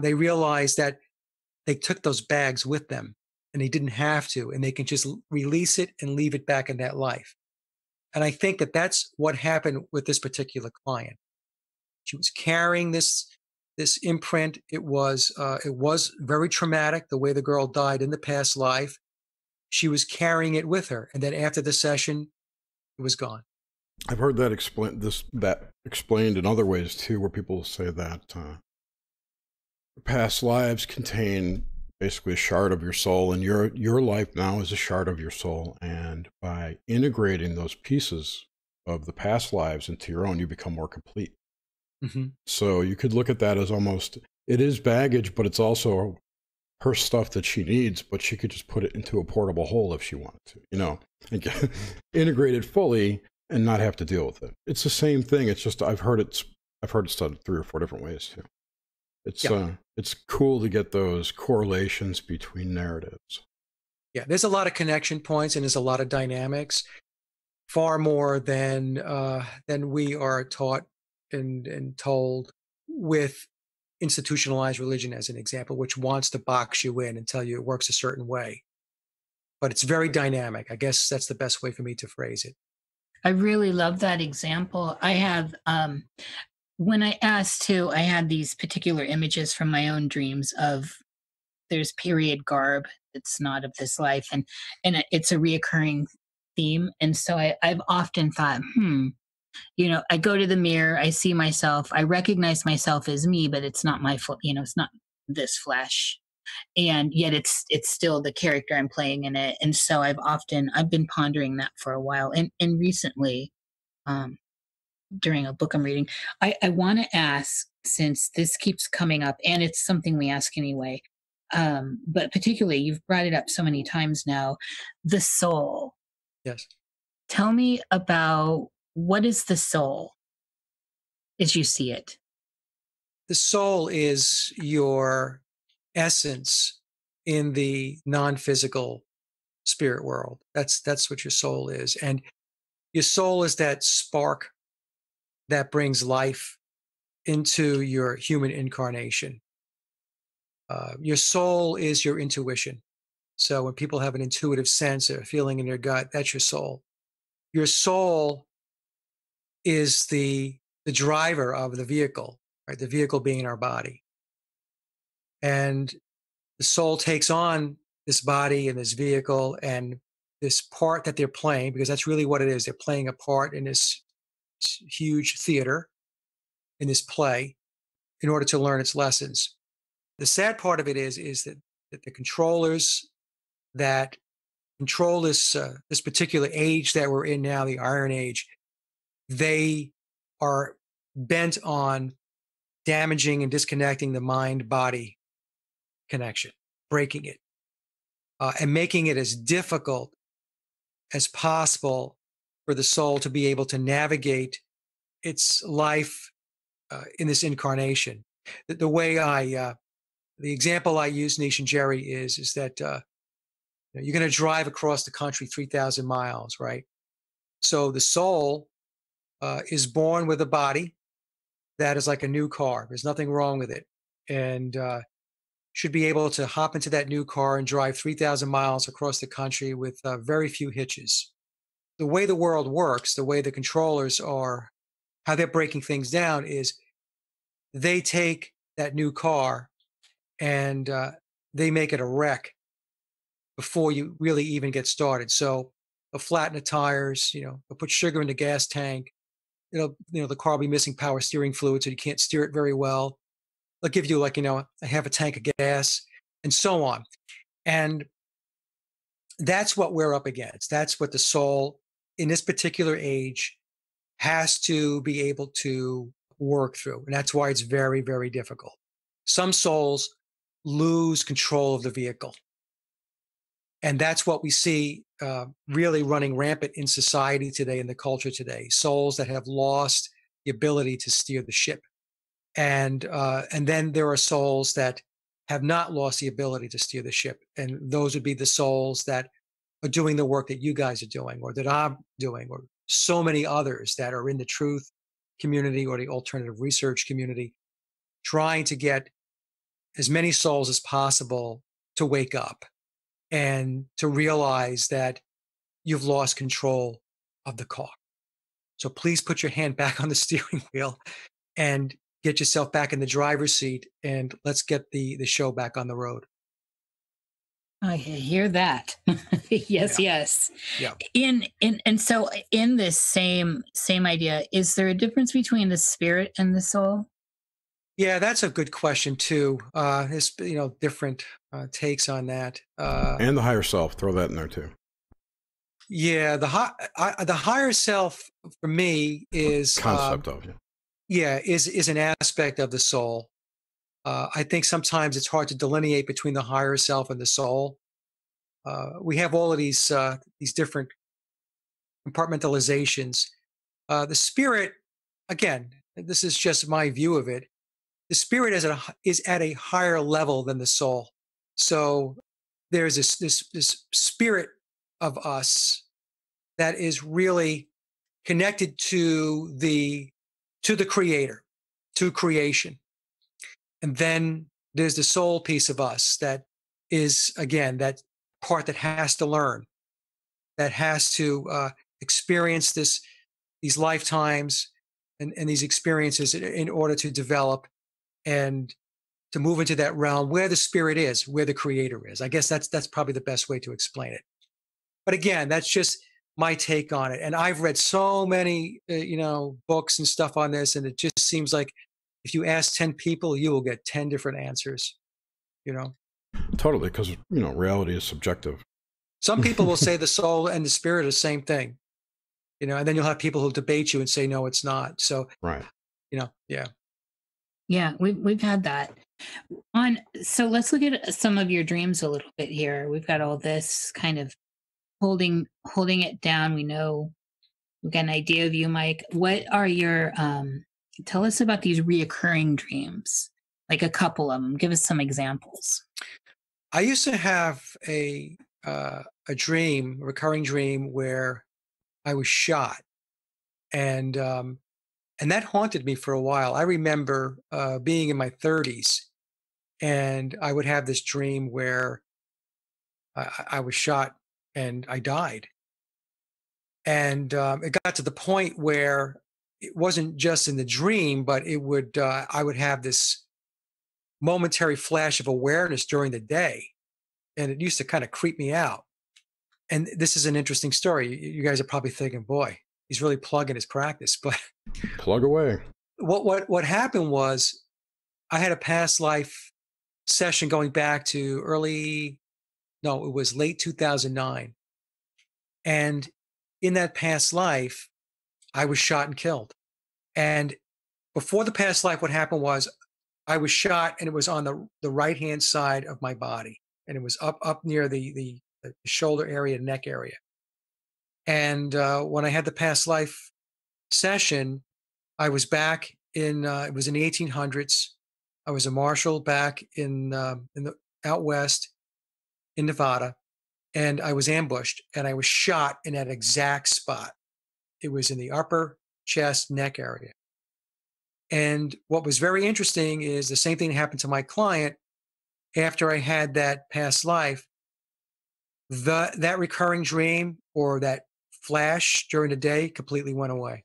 they realize that they took those bags with them and they didn't have to, and they can just release it and leave it back in that life. And I think that that's what happened with this particular client. She was carrying this imprint. It was very traumatic, the way the girl died in the past life. She was carrying it with her, and then after the session, it was gone. I've heard that explained in other ways too, where people say that past lives contain basically a shard of your soul, and your life now is a shard of your soul. And by integrating those pieces of the past lives into your own, you become more complete. Mm-hmm. So you could look at that as almost, it is baggage, but it's also her stuff that she needs, but she could just put it into a portable hole if she wanted to, and integrate it fully and not have to deal with it. It's the same thing. It's just, I've heard it studied 3 or 4 different ways too. It's cool to get those correlations between narratives. Yeah, there's a lot of connection points, and there's a lot of dynamics. far more than we are taught and told with institutionalized religion as an example, which wants to box you in and tell you it works a certain way. But it's very dynamic. I guess that's the best way for me to phrase it. I really love that example. I have, when I asked too, I had these particular images from my own dreams of there's period garb that's not of this life, and it's a reoccurring theme. And so I've often thought, I go to the mirror, I see myself, I recognize myself as me, but it's not it's not this flesh, and yet it's still the character I'm playing in it. And so I've been pondering that for a while, and recently, um, during a book I'm reading, I want to ask, since this keeps coming up, and it's something we ask anyway, but particularly you've brought it up so many times now, the soul. Yes. Tell me about, what is the soul as you see it? The soul is your essence in the non-physical spirit world. That's what your soul is. And your soul is that spark that brings life into your human incarnation. Your soul is your intuition. So when people have an intuitive sense or a feeling in their gut, that's your soul. Your soul is the driver of the vehicle, right? The vehicle being our body. And the soul takes on this body and this vehicle and this part that they're playing, because that's really what it is. They're playing a part in this huge theater, in this play, in order to learn its lessons. The sad part of it is that the controllers that control this particular age that we're in now, the Iron Age, they are bent on damaging and disconnecting the mind-body connection, breaking it, and making it as difficult as possible for the soul to be able to navigate its life in this incarnation. The example I use, Nish and Jerry, is that you're going to drive across the country 3,000 miles, right? So the soul is born with a body that is like a new car. There's nothing wrong with it, and should be able to hop into that new car and drive 3,000 miles across the country with very few hitches. The way the world works, the way the controllers are, how they're breaking things down is they take that new car and they make it a wreck before you really even get started. So they'll flatten the tires, they'll put sugar in the gas tank. The car will be missing power steering fluid, so you can't steer it very well. They'll give you a half a tank of gas and so on. And that's what we're up against. That's what the soul in this particular age has to be able to work through. And that's why it's very, very difficult. Some souls lose control of the vehicle. And that's what we see really running rampant in society today, in the culture today. Souls that have lost the ability to steer the ship. And then there are souls that have not lost the ability to steer the ship. And those would be the souls that are doing the work that you guys are doing, or that I'm doing, or so many others that are in the truth community or the alternative research community, trying to get as many souls as possible to wake up and to realize that you've lost control of the car. So please put your hand back on the steering wheel and get yourself back in the driver's seat, and let's get the show back on the road. I hear that. Yes, Yeah. yes. Yeah. And so in this same idea, is there a difference between the spirit and the soul? Yeah, that's a good question too. There's different takes on that. And the higher self, throw that in there too. Yeah, the higher self for me is Concept of. Is an aspect of the soul. I think sometimes it's hard to delineate between the higher self and the soul. We have all of these different compartmentalizations. The spirit, again, this is just my view of it. The spirit is at a higher level than the soul. So there's this spirit of us that is really connected to the creator, to creation. And then there's the soul piece of us that is, again, that part that has to learn, that has to experience these lifetimes and these experiences in order to develop and to move into that realm where the spirit is, where the creator is. I guess that's probably the best way to explain it. But again, that's just my take on it. And I've read so many, books and stuff on this, and it just seems like if you ask 10 people, you will get 10 different answers, Totally, because, reality is subjective. Some people will say the soul and the spirit are the same thing, and then you'll have people who debate you and say, no, it's not. So, right. Yeah. Yeah, we've had that. So let's look at some of your dreams a little bit here. We've got all this kind of holding it down. We know we've got an idea of you, Mike. What are your tell us about these reoccurring dreams, like a couple of them. Give us some examples. I used to have a recurring dream where I was shot, and that haunted me for a while. I remember being in my 30s, and I would have this dream where I was shot and I died. And it got to the point where it wasn't just in the dream, but it would I would have this momentary flash of awareness during the day, and it used to kind of creep me out. And this is an interesting story. You guys are probably thinking, boy, he's really plugging his practice. But plug away. What happened was I had a past life session going back to it was late 2009. And in that past life, I was shot and killed. And before the past life, what happened was I was shot, and it was on the right-hand side of my body. And it was up near the shoulder area, neck area. And when I had the past life session, I was back in, it was in the 1800s. I was a marshal back in the out west in Nevada, and I was ambushed, and I was shot in that exact spot. It was in the upper chest, neck area. And what was very interesting is the same thing happened to my client after I had that past life. That recurring dream or that flash during the day completely went away.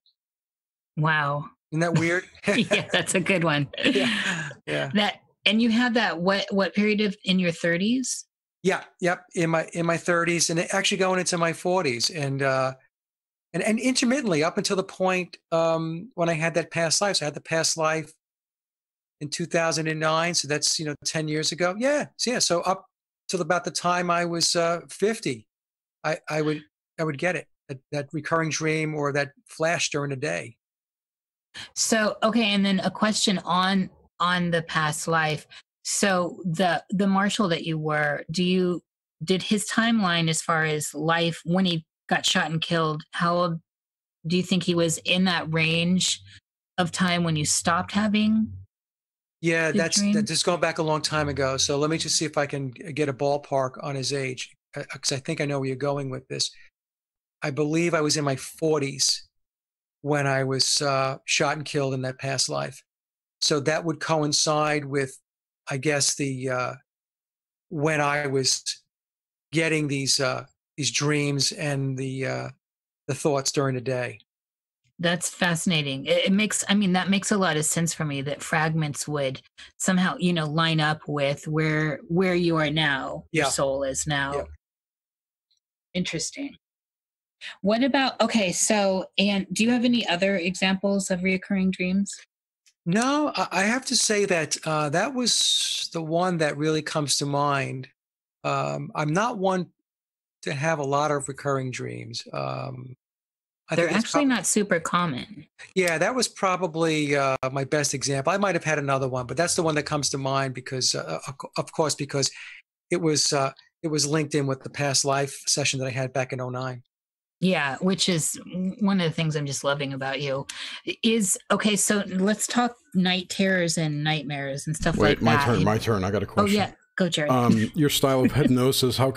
Wow. Isn't that weird? Yeah, that's a good one. Yeah. And you had that what period in your 30s? Yeah, yep, in my 30s, and actually going into my 40s, and intermittently up until the point when I had that past life. So I had the past life in 2009, so that's 10 years ago. Yeah. So up till about the time I was 50, I would get it, that recurring dream or that flash during the day. So okay, and then a question on the past life. So the marshal that you were, did his timeline as far as life when he got shot and killed, how old do you think he was in that range of time when you stopped having? Yeah, that's just going back a long time ago. So let me just see if I can get a ballpark on his age, because I think I know where you're going with this. I believe I was in my 40s when I was shot and killed in that past life. So that would coincide with, I guess, when I was getting these dreams and the thoughts during the day. That's fascinating. It makes, that makes a lot of sense for me that fragments would somehow, line up with where you are now, your soul is now. Yeah. Interesting. What about, so, and do you have any other examples of reoccurring dreams? No, I have to say that that was the one that really comes to mind. I'm not one to have a lot of recurring dreams. They're actually not super common. Yeah, that was probably my best example. I might have had another one, but that's the one that comes to mind because, of course, because it was linked in with the past life session that I had back in 2009. Yeah, which is one of the things I'm just loving about you. So let's talk night terrors and nightmares and stuff like that. Wait, my turn. I got a question. Oh, yeah. Go, Jerry. Your style of hypnosis, how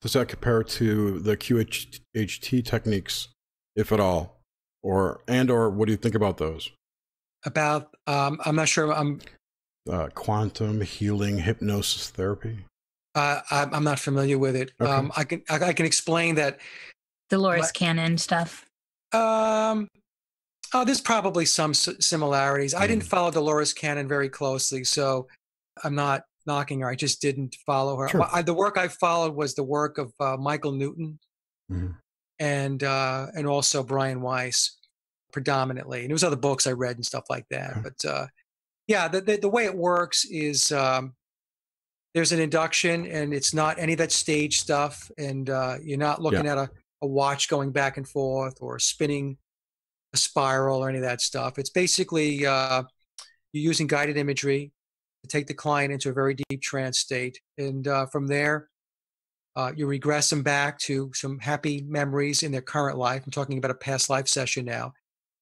does that compare to the QHT techniques, if at all? Or what do you think about those? About, I'm not sure. Quantum healing hypnosis therapy. I'm not familiar with it. Okay. I can explain that. Dolores Cannon stuff. There's probably some similarities. I didn't follow Dolores Cannon very closely, so I'm not knocking her. I just didn't follow her. Sure. The work I followed was the work of Michael Newton and also Brian Weiss predominantly. And there was other books I read and stuff like that. Okay. But yeah, the way it works is there's an induction, and it's not any of that stage stuff, and you're not looking at a watch going back and forth or spinning a spiral or any of that stuff. It's basically you're using guided imagery to take the client into a very deep trance state, and from there you regress them back to some happy memories in their current life. I'm talking about a past life session now.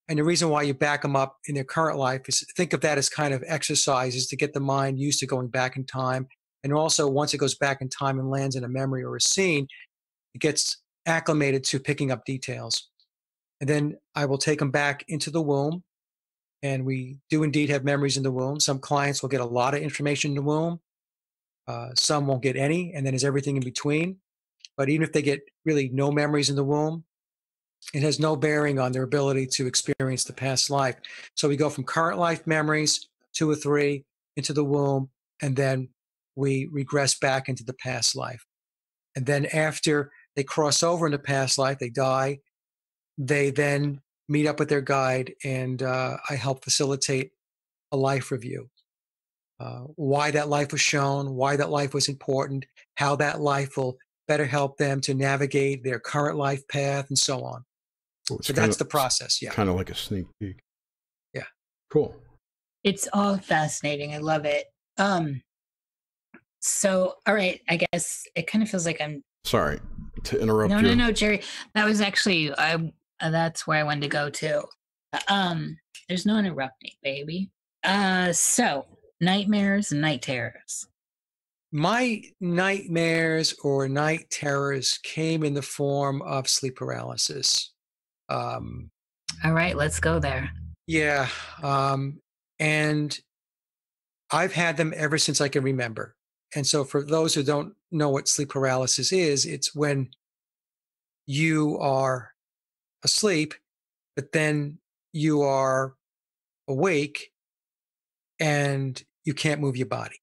And the reason why you back them up in their current life is think of that as kind of exercises to get the mind used to going back in time. And also, once it goes back in time and lands in a memory or a scene, it gets acclimated to picking up details. And then I will take them back into the womb. And we do indeed have memories in the womb. Some clients will get a lot of information in the womb. Some won't get any. And then there's everything in between. But even if they get really no memories in the womb, it has no bearing on their ability to experience the past life. So we go from current life memories, 2 or 3, into the womb, and then we regress back into the past life. And then after they cross over into past life, they die, they then meet up with their guide, and I help facilitate a life review. Why that life was shown, why that life was important, how that life will better help them to navigate their current life path, and so on. So that's the process. Yeah. Kind of like a sneak peek. Yeah. Cool. It's all fascinating. I love it. So, all right, I guess it kind of feels like I'm sorry to interrupt you. No, Jerry. That was actually that's where I wanted to go to. There's no interrupting, baby. So nightmares and night terrors. My nightmares or night terrors came in the form of sleep paralysis. All right, let's go there. Yeah. And I've had them ever since I can remember. And so for those who don't know what sleep paralysis is, it's when you are asleep, but then you are awake and you can't move your body.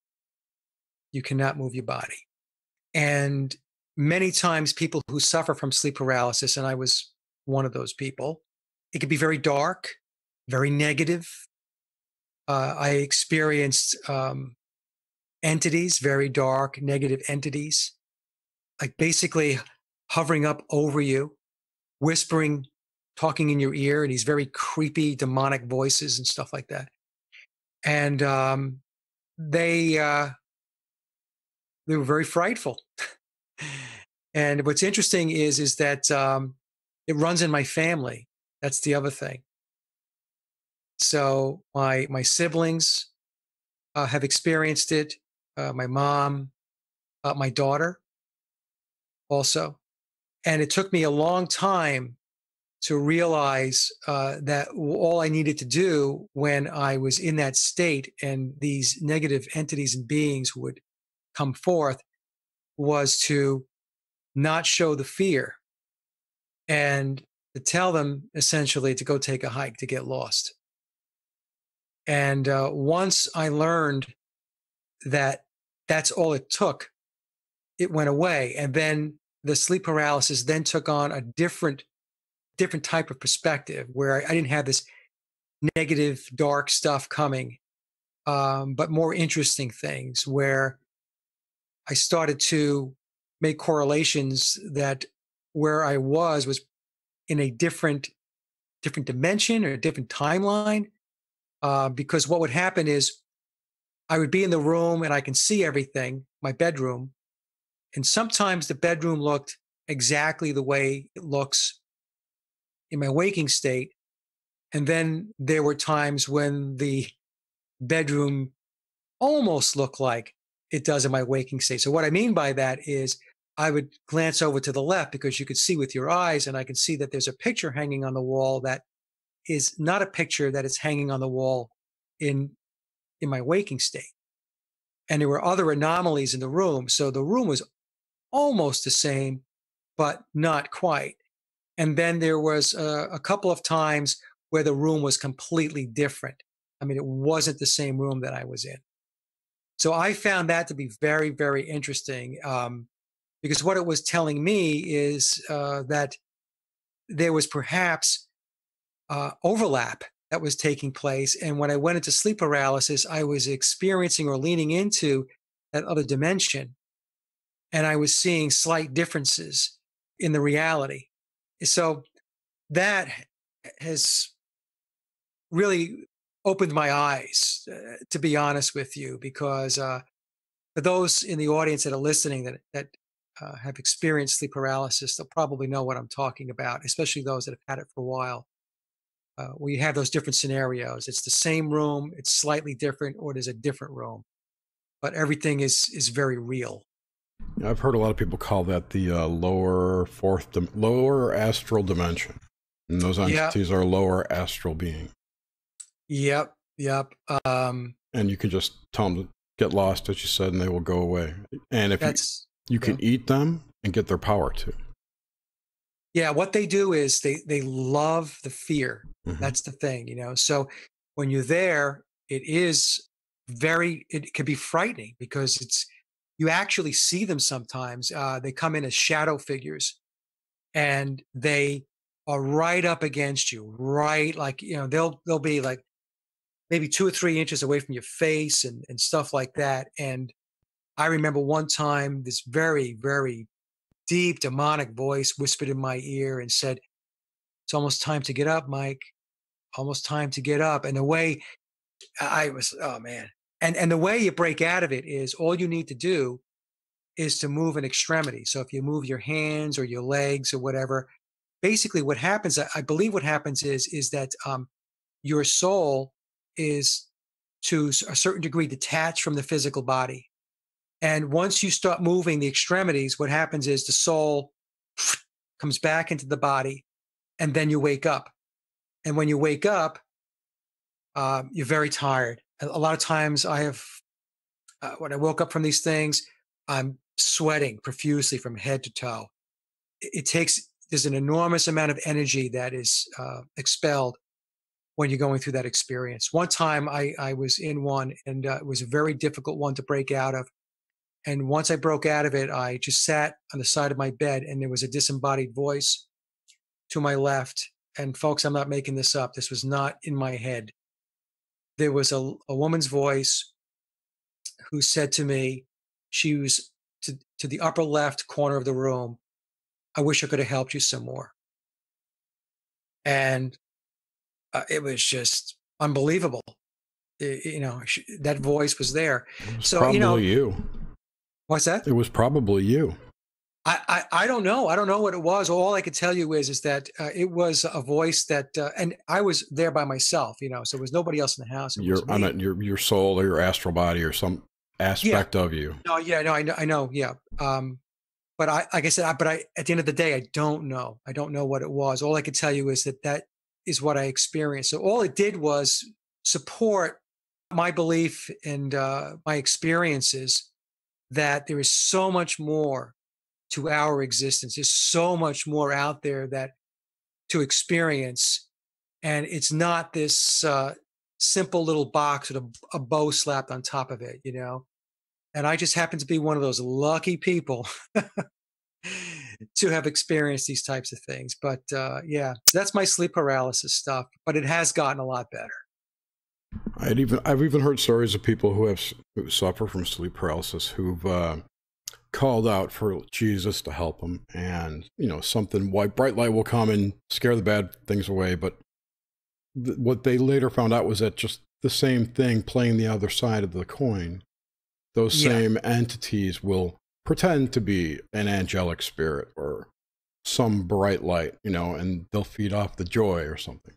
You cannot move your body. And many times people who suffer from sleep paralysis, and I was one of those people, it can be very dark, very negative. I experienced entities, very dark, negative entities, like basically hovering up over you, whispering, talking in your ear, and these very creepy, demonic voices and stuff like that. And they were very frightful. And what's interesting is that it runs in my family. That's the other thing. So my siblings have experienced it. My mom, my daughter also. And it took me a long time to realize that all I needed to do when I was in that state and these negative entities and beings would come forth was to not show the fear and to tell them essentially to go take a hike, to get lost. And once I learned that that's all it took, it went away. And then the sleep paralysis then took on a different type of perspective where I didn't have this negative, dark stuff coming, but more interesting things where I started to make correlations that where I was in a different dimension or a different timeline. Because what would happen is I would be in the room and I can see everything, my bedroom. And sometimes the bedroom looked exactly the way it looks in my waking state. And then there were times when the bedroom almost looked like it does in my waking state. So what I mean by that is I would glance over to the left because you could see with your eyes, and I can see that there's a picture hanging on the wall that is not a picture that is hanging on the wall in my waking state. And there were other anomalies in the room. So the room was almost the same, but not quite. And then there was a couple of times where the room was completely different. I mean, it wasn't the same room that I was in. So I found that to be very, very interesting, because what it was telling me is that there was perhaps overlap that was taking place. And when I went into sleep paralysis, I was experiencing or leaning into that other dimension. And I was seeing slight differences in the reality. So that has really opened my eyes, to be honest with you, because for those in the audience that are listening that have experienced sleep paralysis, they'll probably know what I'm talking about, especially those that have had it for a while. We have those different scenarios. It's the same room, it's slightly different, or there's a different room, but everything is very real. I've heard a lot of people call that the lower astral dimension, and those entities are lower astral being. Yep. And you can just tell them to get lost, as you said, and they will go away. And if you can eat them and get their power too. Yeah, what they do is they love the fear. Mm-hmm. That's the thing, you know. So when you're there, it can be frightening because you actually see them sometimes. They come in as shadow figures, and they are right up against you, right? Like, you know, they'll be like maybe 2 or 3 inches away from your face and stuff like that. And I remember one time this very, very deep demonic voice whispered in my ear and said, "It's almost time to get up, Mike. Almost time to get up." And the way I was, oh man. And the way you break out of it is all you need to do is to move an extremity. So if you move your hands or your legs or whatever, basically what happens, I believe what happens is that your soul is to a certain degree detached from the physical body. And once you start moving the extremities, what happens is the soul comes back into the body, and then you wake up. And when you wake up, you're very tired. A lot of times when I woke up from these things, I'm sweating profusely from head to toe. There's an enormous amount of energy that is expelled when you're going through that experience. One time I was in one, and it was a very difficult one to break out of. And once I broke out of it, I just sat on the side of my bed, and there was a disembodied voice to my left. And folks, I'm not making this up. This was not in my head. There was a woman's voice who said to me, she was to the upper left corner of the room, "I wish I could have helped you some more." And it was just unbelievable. That voice was there. It was probably you. What's that? It was probably you. I don't know. I don't know what it was. All I could tell you is that it was a voice that, and I was there by myself, you know, so there was nobody else in the house. I meant your soul or your astral body or some aspect of you. No, I know. Yeah. But like I said, at the end of the day, I don't know. I don't know what it was. All I could tell you is that is what I experienced. So all it did was support my belief and my experiences that there is so much more to our existence. There's so much more out there to experience. And it's not this simple little box with a bow slapped on top of it, you know? And I just happen to be one of those lucky people to have experienced these types of things. But yeah, that's my sleep paralysis stuff, but it has gotten a lot better. I've even heard stories of people who suffer from sleep paralysis who've called out for Jesus to help them, and something bright light will come and scare the bad things away. But what they later found out was that just the same thing playing the other side of the coin, those same entities will pretend to be an angelic spirit or some bright light, and they'll feed off the joy or something.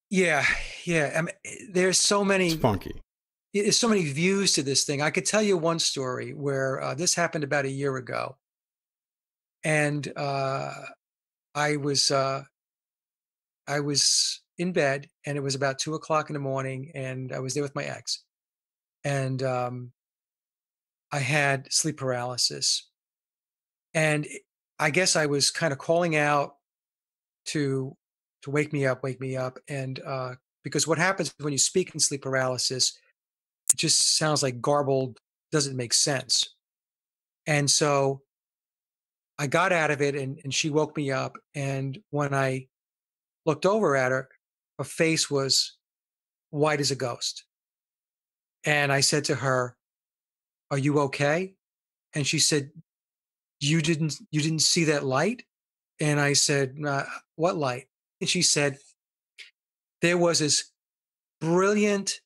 Yeah. I mean, there's so many. It's funky. there's so many views to this thing. I could tell you one story where this happened about a year ago, and I was uh, I was in bed, and it was about 2 o'clock in the morning, and I was there with my ex, and I had sleep paralysis, and I guess I was kind of calling out to wake me up, and because what happens when you speak in sleep paralysis, it just sounds like garbled, doesn't make sense, and so I got out of it, and she woke me up, and when I looked over at her, her face was white as a ghost, and I said to her, "Are you okay?" And she said, you didn't see that light?" And I said, "What light?" And she said, "There was this brilliant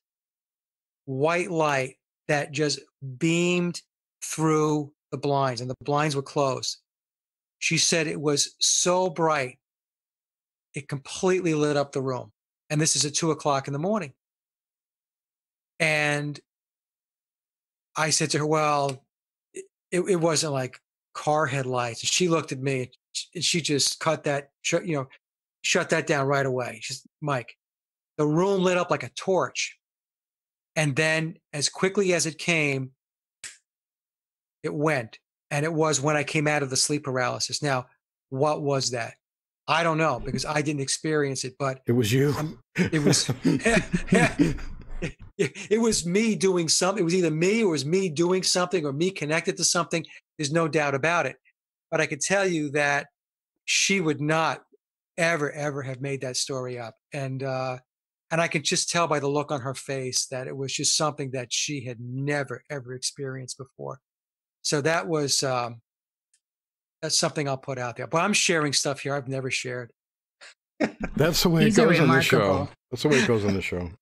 white light that just beamed through the blinds, and the blinds were closed." She said it was so bright, it completely lit up the room. And this is at 2 o'clock in the morning. And I said to her, "Well, it wasn't like car headlights." And she looked at me, and she just shut that down right away. She's, "Mike, the room lit up like a torch. And then as quickly as it came, it went. And it was when I came out of the sleep paralysis." Now, what was that? I don't know, because I didn't experience it, but It was you. it was it was me doing something. It was either me, or it was me doing something, or me connected to something. There's no doubt about it. But I could tell you that she would not ever, ever have made that story up. And I could just tell by the look on her face that it was just something that she had never, ever experienced before. So that's something I'll put out there. But I'm sharing stuff here I've never shared. That's the way These it are goes on the show. remarkable. That's the way it goes on the show.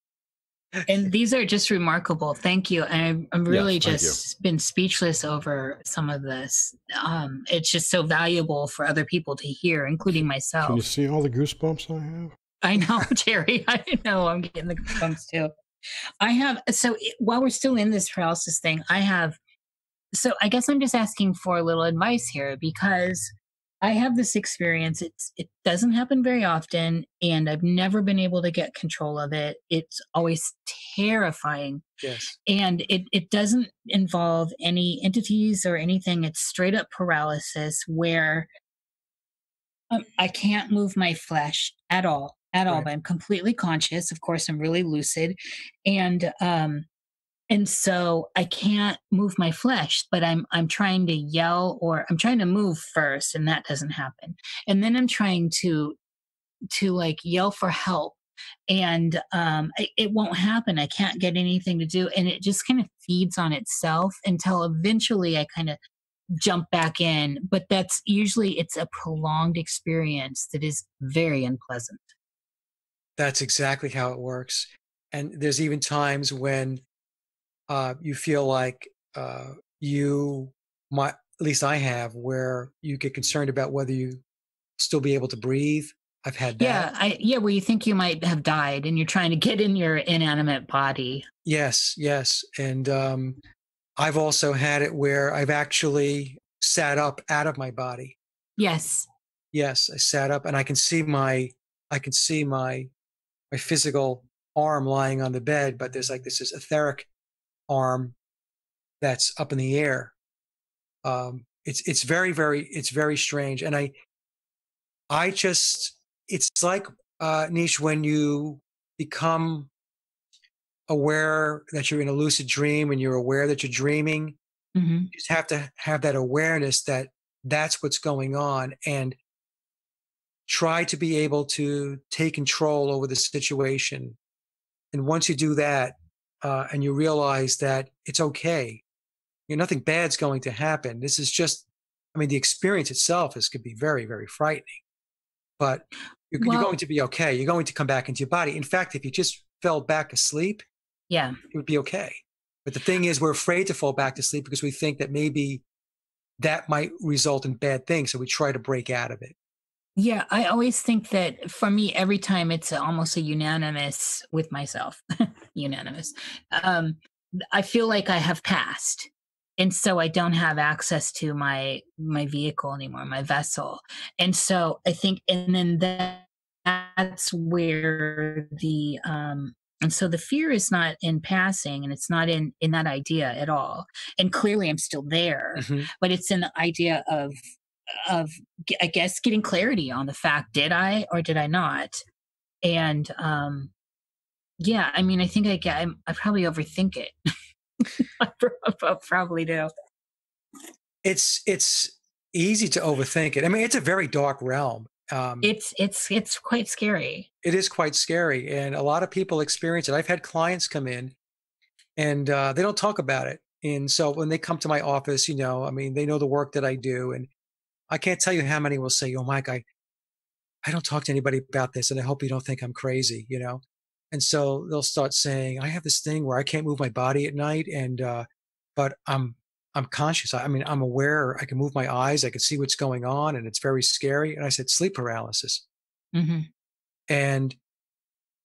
And these are just remarkable. Thank you. And I'm really Yes, thank just been speechless over some of this. It's just so valuable for other people to hear, including myself. Can you see all the goosebumps I have? I know, Jerry. I know. I'm getting the goosebumps too. I have. So while we're still in this paralysis thing, so I guess I'm just asking for a little advice here, because I have this experience. It doesn't happen very often, and I've never been able to get control of it. It's always terrifying. Yes. And it doesn't involve any entities or anything. It's straight up paralysis where I can't move my flesh at all, at all. Right. But I'm completely conscious. Of course, I'm really lucid, and so I can't move my flesh, but I'm trying to yell, or I'm trying to move first, and that doesn't happen. And then I'm trying to like yell for help, and it won't happen. I can't get anything to do, and it just kind of feeds on itself until eventually I kind of jump back in. But that's usually, it's a prolonged experience that is very unpleasant. That's exactly how it works. And there's even times when you feel like you might, at least I have, where you get concerned about whether you still be able to breathe. I've had that. Yeah, where you think you might have died, and you're trying to get in your inanimate body. Yes, yes. And I've also had it where I've actually sat up out of my body. Yes. Yes, I sat up, and I can see my physical arm lying on the bed, but there's like this etheric arm that's up in the air. It's very, it's very strange. And I just, it's like, Niche, when you become aware that you're in a lucid dream, and you're aware that you're dreaming, Hmm. you just have to have that awareness that that's what's going on, and try to be able to take control over the situation. And once you do that, and you realize that it's okay, nothing bad's going to happen. This is just, I mean, the experience itself could be very, very frightening, but you're going to be okay. You're going to come back into your body. In fact, if you just fell back asleep, yeah, it would be okay. But the thing is, we're afraid to fall back to sleep because we think that maybe that might result in bad things. So we try to break out of it. Yeah, I always think that for me, every time it's almost a unanimous with myself, unanimous. I feel like I have passed. And so I don't have access to my vehicle anymore, my vessel. And so I think, and then that's where and so the fear is not in passing, and it's not in that idea at all. And clearly I'm still there, Hmm. but it's in the idea of I guess getting clarity on the fact, did I or did I not? And yeah, I mean, I think I probably overthink it. I probably do. It's easy to overthink it. I mean, it's a very dark realm. It's quite scary. It is quite scary, and a lot of people experience it. I've had clients come in, and they don't talk about it. And so when they come to my office, I mean, they know the work that I do, and I can't tell you how many will say, "Oh, Mike, I don't talk to anybody about this, and I hope you don't think I'm crazy." And so they'll start saying, "I have this thing where I can't move my body at night, and but I'm conscious. I mean, I'm aware. I can move my eyes. I can see what's going on, and it's very scary." And I said, "Sleep paralysis." Hmm. And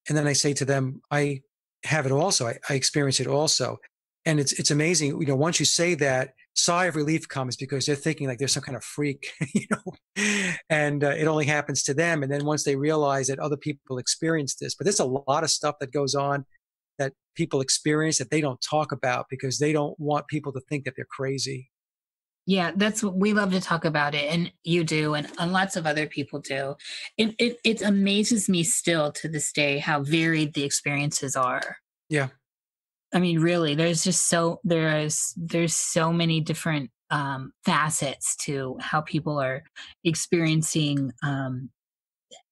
and then I say to them, "I have it also. I experience it also." And it's amazing. Once you say that, sigh of relief comes because they're thinking like there's some kind of freak, and it only happens to them. And then once they realize that other people experience this, but there's a lot of stuff that goes on that people experience that they don't talk about because they don't want people to think that they're crazy. Yeah, that's what we love to talk about it, and you do, and lots of other people do. It amazes me still to this day how varied the experiences are. Yeah. I mean, really, there's so many different facets to how people are experiencing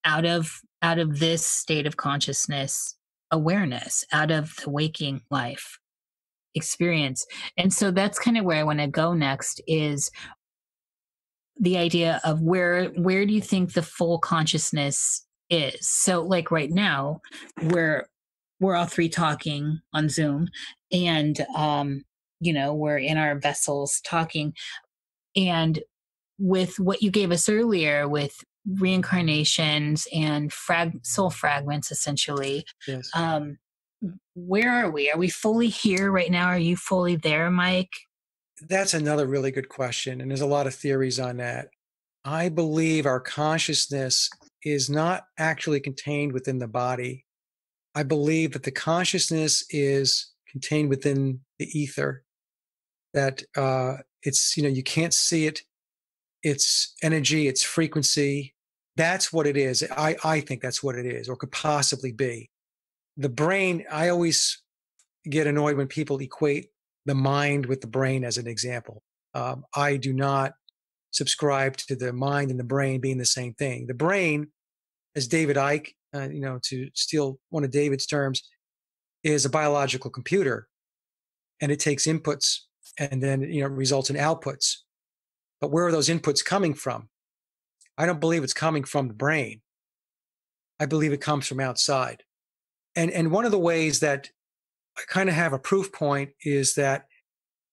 out of this state of consciousness awareness, out of the waking life experience. And so that's kind of where I want to go next is the idea of where do you think the full consciousness is? So like right now, we're all three talking on Zoom, and we're in our vessels talking, and with what you gave us earlier with reincarnations and soul fragments essentially, Yes. where are we? Are we fully here right now? Are you fully there, Mike? That's another really good question. And there's a lot of theories on that. I believe our consciousness is not actually contained within the body. I believe that the consciousness is contained within the ether, that you can't see it. It's energy, it's frequency. That's what it is. I think that's what it is, or could possibly be. The brain, I always get annoyed when people equate the mind with the brain as an example. I do not subscribe to the mind and the brain being the same thing. The brain, as David Icke, to steal one of David's terms, is a biological computer, and it takes inputs and then results in outputs. But where are those inputs coming from? I don't believe it's coming from the brain. I believe it comes from outside. And one of the ways that I kind of have a proof point is that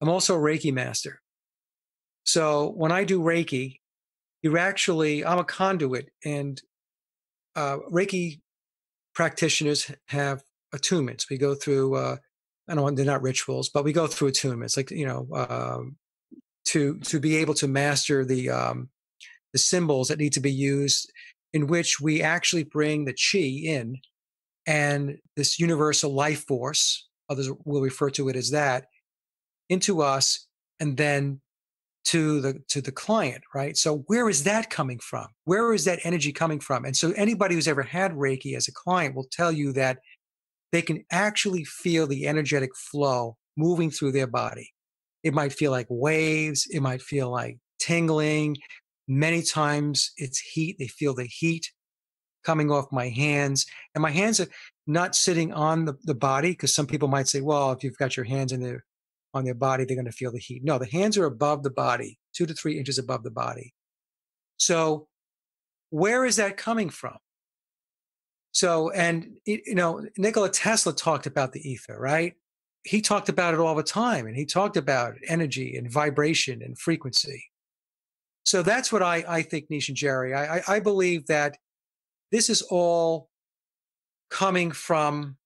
I'm also a Reiki master. So when I do Reiki, I'm a conduit, and Reiki practitioners have attunements. We go through, I don't know, they're not rituals, but we go through attunements, like to be able to master the symbols that need to be used, in which we actually bring the chi in, and this universal life force, others will refer to it as that, into us, and then to the client, right? So where is that coming from? Where is that energy coming from? And so anybody who's ever had Reiki as a client will tell you that they can actually feel the energetic flow moving through their body. It might feel like waves, it might feel like tingling. Many times it's heat. They feel the heat coming off my hands. And my hands are not sitting on the body, because some people might say, well, if you've got your hands on their body, they're going to feel the heat. No, the hands are above the body, 2 to 3 inches above the body. So where is that coming from? So, and Nikola Tesla talked about the ether, right? He talked about it all the time, and he talked about energy and vibration and frequency. So that's what I think, Nish and Jerry. I believe that this is all coming from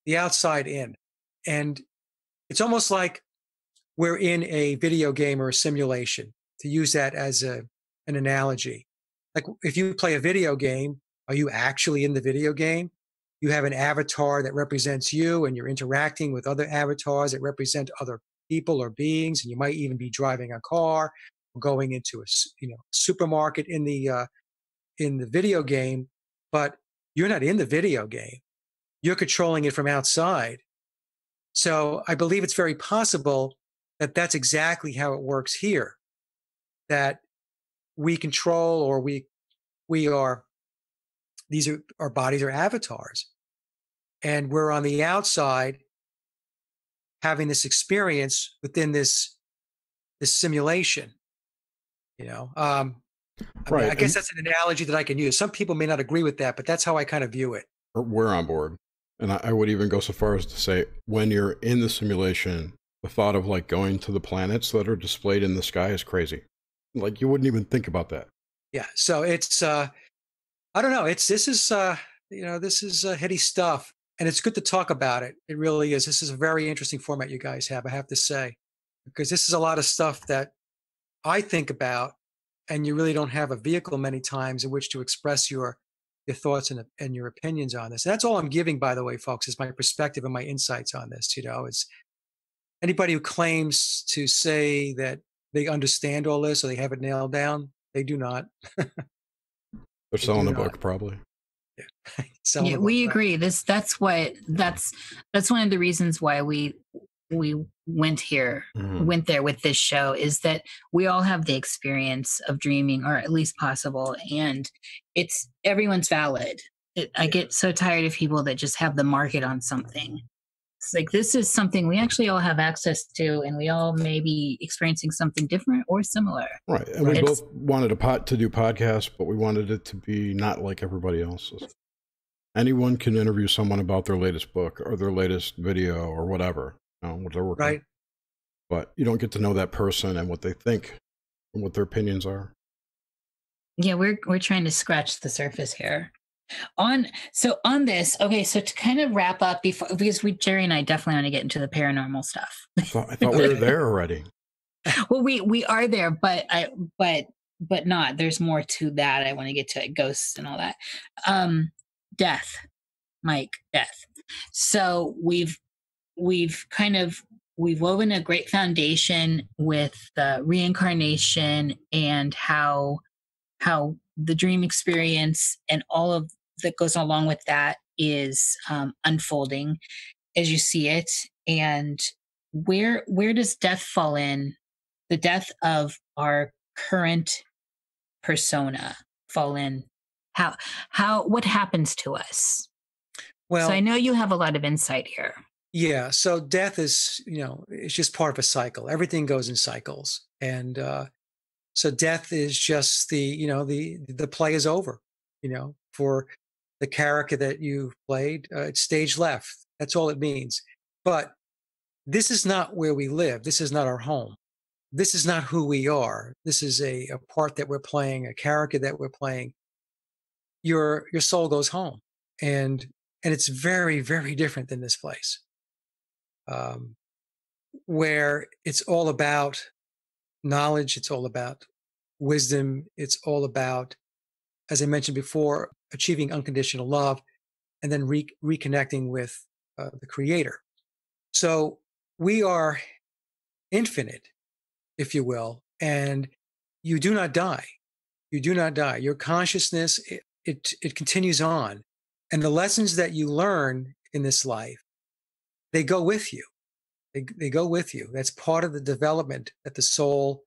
the outside in. And it's almost like we're in a video game or a simulation, to use that as an analogy. Like if you play a video game, are you actually in the video game? You have an avatar that represents you, and you're interacting with other avatars that represent other people or beings, and you might even be driving a car or going into a supermarket in the video game, but you're not in the video game. You're controlling it from outside. So I believe it's very possible that that's exactly how it works here. That we control, or we are, these are, our bodies are avatars, and we're on the outside having this experience within this simulation. I mean, Right. I guess that's an analogy that I can use. Some people may not agree with that, but that's how I kind of view it. We're on board. And I would even go so far as to say, when you're in the simulation, the thought of like going to the planets that are displayed in the sky is crazy. Like you wouldn't even think about that. Yeah. So it's, I don't know. This is heady stuff, and it's good to talk about it. It really is. This is a very interesting format you guys have, I have to say, because this is a lot of stuff that I think about, and you really don't have a vehicle many times in which to express your thoughts and your opinions on this. And that's all I'm giving, by the way, folks, is my perspective and my insights on this. It's anybody who claims to say that they understand all this or they have it nailed down, they do not. They're selling the book, probably. Yeah, yeah, we agree. That's one of the reasons why we went there with this show, is that we all have the experience of dreaming, or at least possible, and everyone's valid. I get so tired of people that just have the market on something. It's like, this is something we actually all have access to, and we all may be experiencing something different or similar. Right. And we both wanted to do podcasts, but we wanted it to be not like everybody else's. Anyone can interview someone about their latest book or their latest video or whatever, what they're working on. But you don't get to know that person and what they think and what their opinions are. Yeah, we're trying to scratch the surface here. On this, okay, so to kind of wrap up, because Jerry and I definitely want to get into the paranormal stuff. I thought we were there already. Well, we are there, but not. There's more to that. I want to get to it, ghosts and all that. Death, Mike, death. So we've woven a great foundation with the reincarnation and how the dream experience and all of that goes along with that is unfolding as you see it. And where does death fall in? The death of our current persona fall in? What happens to us? Well, so I know you have a lot of insight here. Yeah. So death is, it's just part of a cycle. Everything goes in cycles. And so death is just the play is over, for the character that you played. It's stage left. That's all it means. But this is not where we live. This is not our home. This is not who we are. This is a part that we're playing, a character that we're playing. Your soul goes home, and it's very, very different than this place, where it's all about knowledge. It's all about wisdom. It's all about, as I mentioned before, achieving unconditional love, and then reconnecting with the Creator. So we are infinite, if you will, and you do not die. You do not die. Your consciousness, it continues on. And the lessons that you learn in this life, they go with you. They go with you. That's part of the development that the soul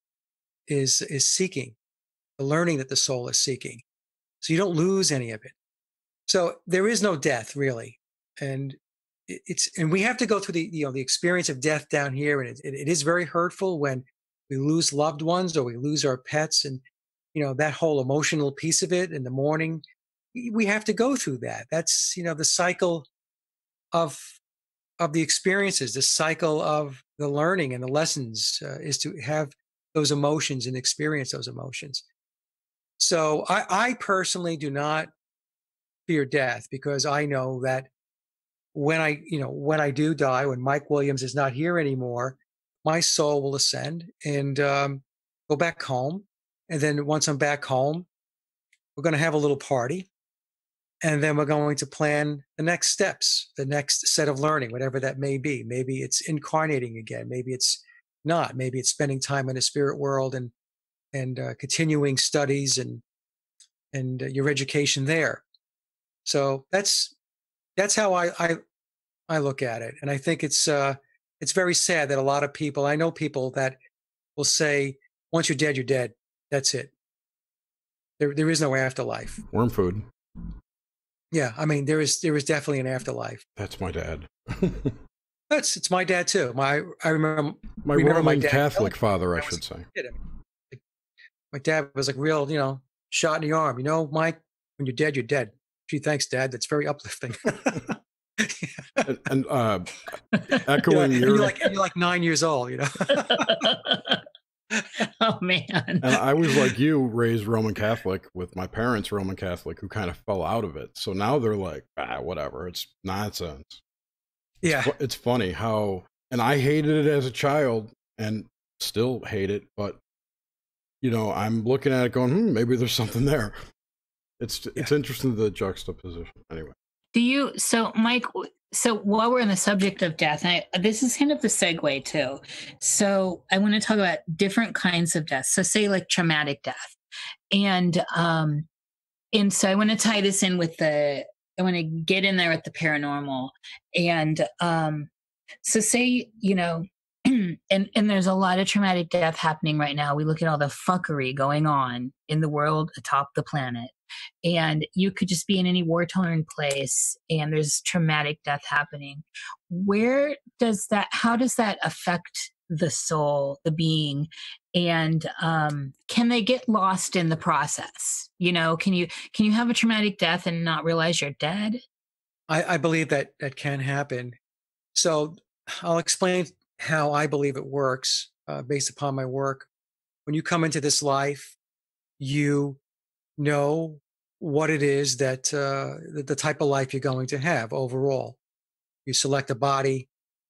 is seeking, the learning that the soul is seeking. So you don't lose any of it. So there is no death, really. And we have to go through the experience of death down here. And it is very hurtful when we lose loved ones or we lose our pets, and that whole emotional piece of it in the morning. We have to go through that. That's the cycle of the experiences, the cycle of the learning and the lessons, is to have those emotions and experience those emotions. So I personally do not fear death, because I know that when I do die, when Mike Williams is not here anymore, my soul will ascend and go back home. And then once I'm back home, we're going to have a little party. And then we're going to plan the next steps, the next set of learning, whatever that may be. Maybe it's incarnating again. Maybe it's not. Maybe it's spending time in the spirit world and continuing studies and your education there. So that's how I look at it. And I think it's very sad that a lot of people, I know people that will say, once you're dead, you're dead. That's it. There is no afterlife. Worm food. Yeah, I mean, there is definitely an afterlife. That's my dad. It's my dad too. I remember my Roman Catholic father, I should say. My dad was like real, shot in the arm. Mike, when you're dead, you're dead. Gee, thanks, Dad. That's very uplifting. and echoing you're like 9 years old. Oh man. And I was like you, raised Roman Catholic with my parents Roman Catholic, who kind of fell out of it. So now they're like, whatever, it's nonsense. Yeah. It's funny how, and I hated it as a child and still hate it, but I'm looking at it going, maybe there's something there. It's interesting, the juxtaposition. Anyway. Mike, so while we're on the subject of death, this is kind of the segue too. So I want to talk about different kinds of death. So say like traumatic death. And so I want to tie this in with I want to get in there with the paranormal. And so say, and there's a lot of traumatic death happening right now. We look at all the fuckery going on in the world atop the planet. And you could just be in any war-torn place and there's traumatic death happening. How does that affect the soul, the being? And can they get lost in the process? Can you have a traumatic death and not realize you're dead? I believe that can happen. So I'll explain how I believe it works based upon my work. When you come into this life, you know what it is that the type of life you're going to have overall. You select a body,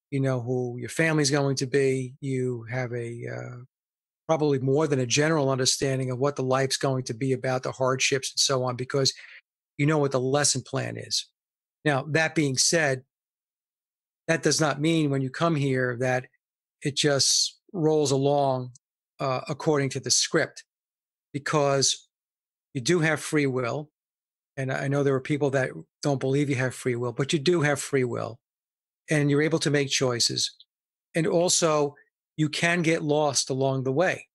you know who your family's going to be. You have a probably more than a general understanding of what the life's going to be about, the hardships and so on, because you know what the lesson plan is. Now, that being said, that does not mean when you come here that it just rolls along according to the script, because you do have free will. And I know there are people that don't believe you have free will, but you do have free will and you're able to make choices. And also, you can get lost along the way.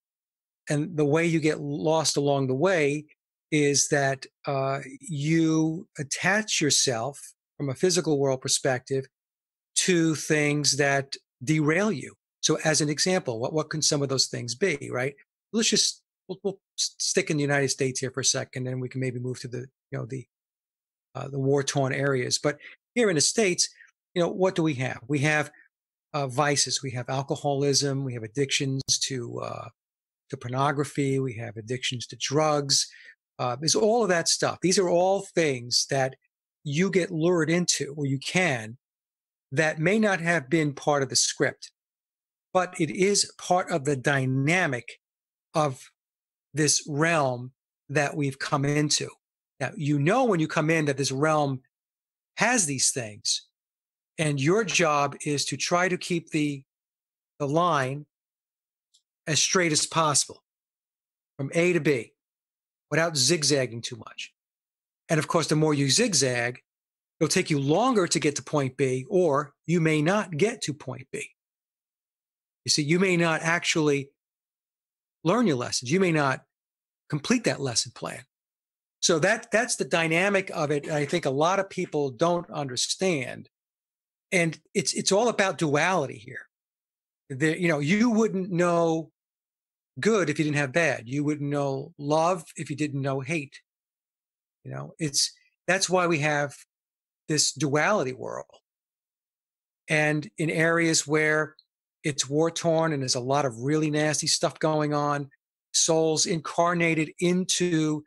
And the way you get lost along the way is that you attach yourself from a physical world perspective to things that derail you. So as an example, what can some of those things be, right? Let's just, we'll stick in the United States here for a second, and we can maybe move to the war-torn areas. But here in the States, what do we have? We have vices. We have alcoholism. We have addictions to pornography. We have addictions to drugs. There's all of that stuff. These are all things that you get lured into, or you can, that may not have been part of the script, but it is part of the dynamic of this realm that we've come into. Now, when you come in that this realm has these things, and your job is to try to keep the line as straight as possible from A to B without zigzagging too much. And of course, the more you zigzag, it'll take you longer to get to point B, or you may not get to point B. You see, you may not actually learn your lessons. You may not complete that lesson plan. So that's the dynamic of it. I think a lot of people don't understand. And it's all about duality here. You wouldn't know good if you didn't have bad. You wouldn't know love if you didn't know hate. That's why we have this duality world. And in areas where it's war-torn and there's a lot of really nasty stuff going on, souls incarnated into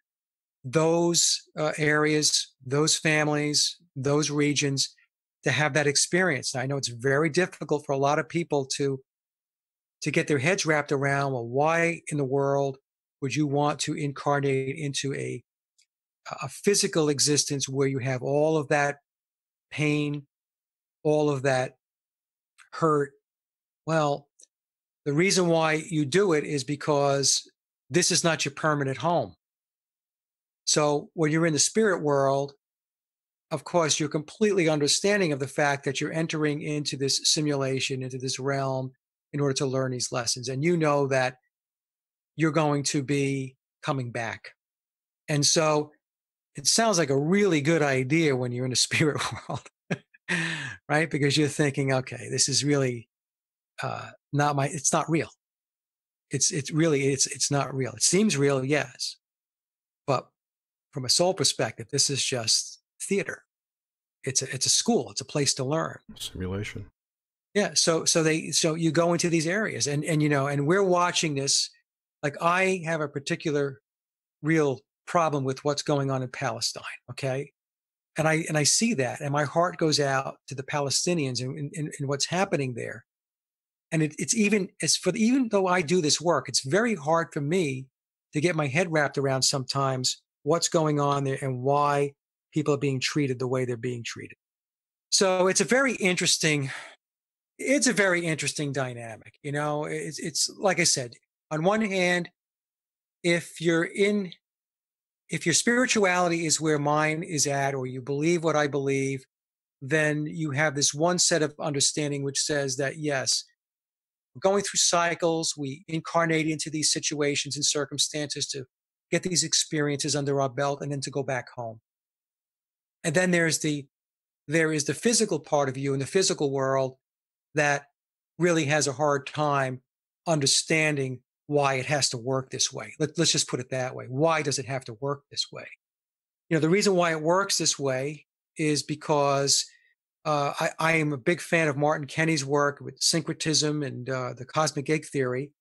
those areas, those families, those regions, to have that experience. And I know it's very difficult for a lot of people to get their heads wrapped around, well, why in the world would you want to incarnate into a physical existence where you have all of that pain, all of that hurt? Well, the reason why you do it is because this is not your permanent home. So when you're in the spirit world, of course, you're completely understanding of the fact that you're entering into this simulation, into this realm in order to learn these lessons. And you know that you're going to be coming back. And so it sounds like a really good idea when you're in the spirit world, right? Because you're thinking, okay, this is really it's not real. It's not real. It seems real, yes. But from a soul perspective, this is just theater. It's a school. It's a place to learn. Simulation. Yeah. So you go into these areas and we're watching this. Like, I have a particular real problem with what's going on in Palestine. Okay. And I see that, and my heart goes out to the Palestinians and what's happening there. And even though I do this work, it's very hard for me to get my head wrapped around sometimes what's going on there and why people are being treated the way they're being treated. So it's a very interesting dynamic. It's like I said, on one hand, if your spirituality is where mine is at, or you believe what I believe, then you have this one set of understanding which says that, yes, we're going through cycles, we incarnate into these situations and circumstances to get these experiences under our belt and then to go back home. And then there is the physical part of you in the physical world that really has a hard time understanding why it has to work this way. Let's just put it that way. Why does it have to work this way? The reason why it works this way is because I am a big fan of Martin Kenny's work with syncretism and the cosmic egg theory.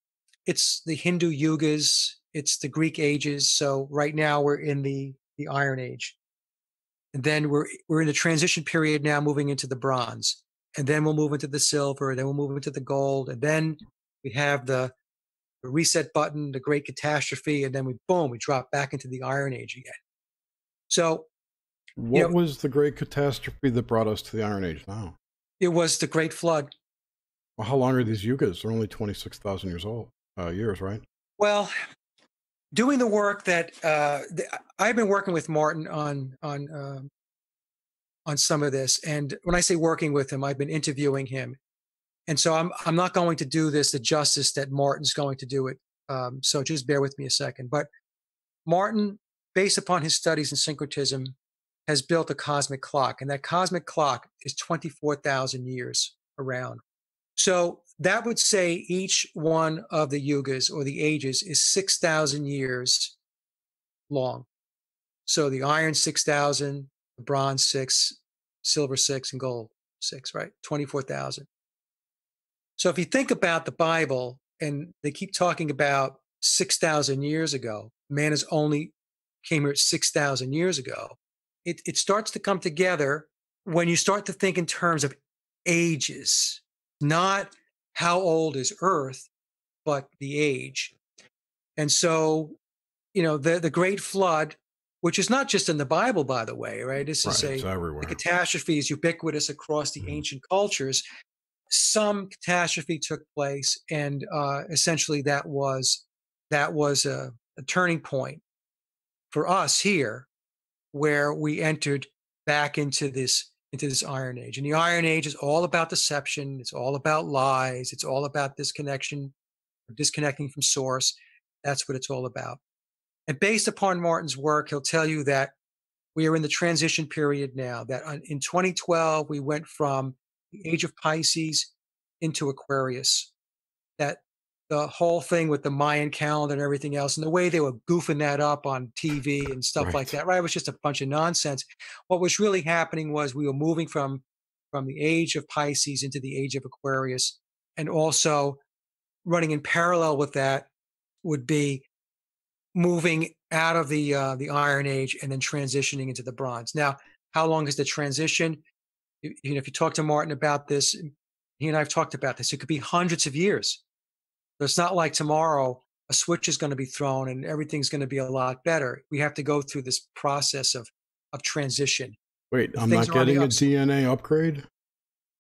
It's the Hindu yugas, it's the Greek ages. So right now we're in the Iron Age. And then we're in the transition period now, moving into the bronze. And then we'll move into the silver, and then we'll move into the gold. And then we have the reset button, the great catastrophe, and then we drop back into the Iron Age again. So what was the great catastrophe that brought us to the Iron Age now? It was the Great Flood. Well, how long are these yugas? They're only 26,000 years old, right? Well, doing the work that I've been working with Martin on some of this, and when I say working with him, I've been interviewing him, and so I'm not going to do this the justice that Martin's going to do it. So just bear with me a second. But Martin, based upon his studies in syncretism, has built a cosmic clock, and that cosmic clock is 24,000 years around. So that would say each one of the yugas or the ages is 6,000 years long. So the iron 6,000, the bronze 6, silver 6, and gold 6, right? 24,000. So if you think about the Bible, and they keep talking about 6,000 years ago, man has only came here 6,000 years ago. It starts to come together when you start to think in terms of ages, not how old is Earth, but the age. And so, the Great Flood, which is not just in the Bible, by the way, right? This is it's everywhere. The catastrophe is ubiquitous across the ancient cultures. Some catastrophe took place, and essentially that was a turning point for us here, where we entered back into this Iron Age. And the Iron Age is all about deception. It's all about lies. It's all about disconnection, disconnecting from source. That's what it's all about. And based upon Martin's work, he'll tell you that we are in the transition period now, that in 2012, we went from the age of Pisces into Aquarius, that the whole thing with the Mayan calendar and everything else, and the way they were goofing that up on TV and stuff like that, right? It was just a bunch of nonsense. What was really happening was we were moving from the age of Pisces into the age of Aquarius, and also running in parallel with that would be moving out of the Iron Age and then transitioning into the Bronze. Now, how long is the transition? If you talk to Martin about this, he and I have talked about this, it could be hundreds of years. So it's not like tomorrow a switch is going to be thrown and everything's going to be a lot better. We have to go through this process of transition. Wait, If I'm things not are on the getting a upswing, DNA upgrade?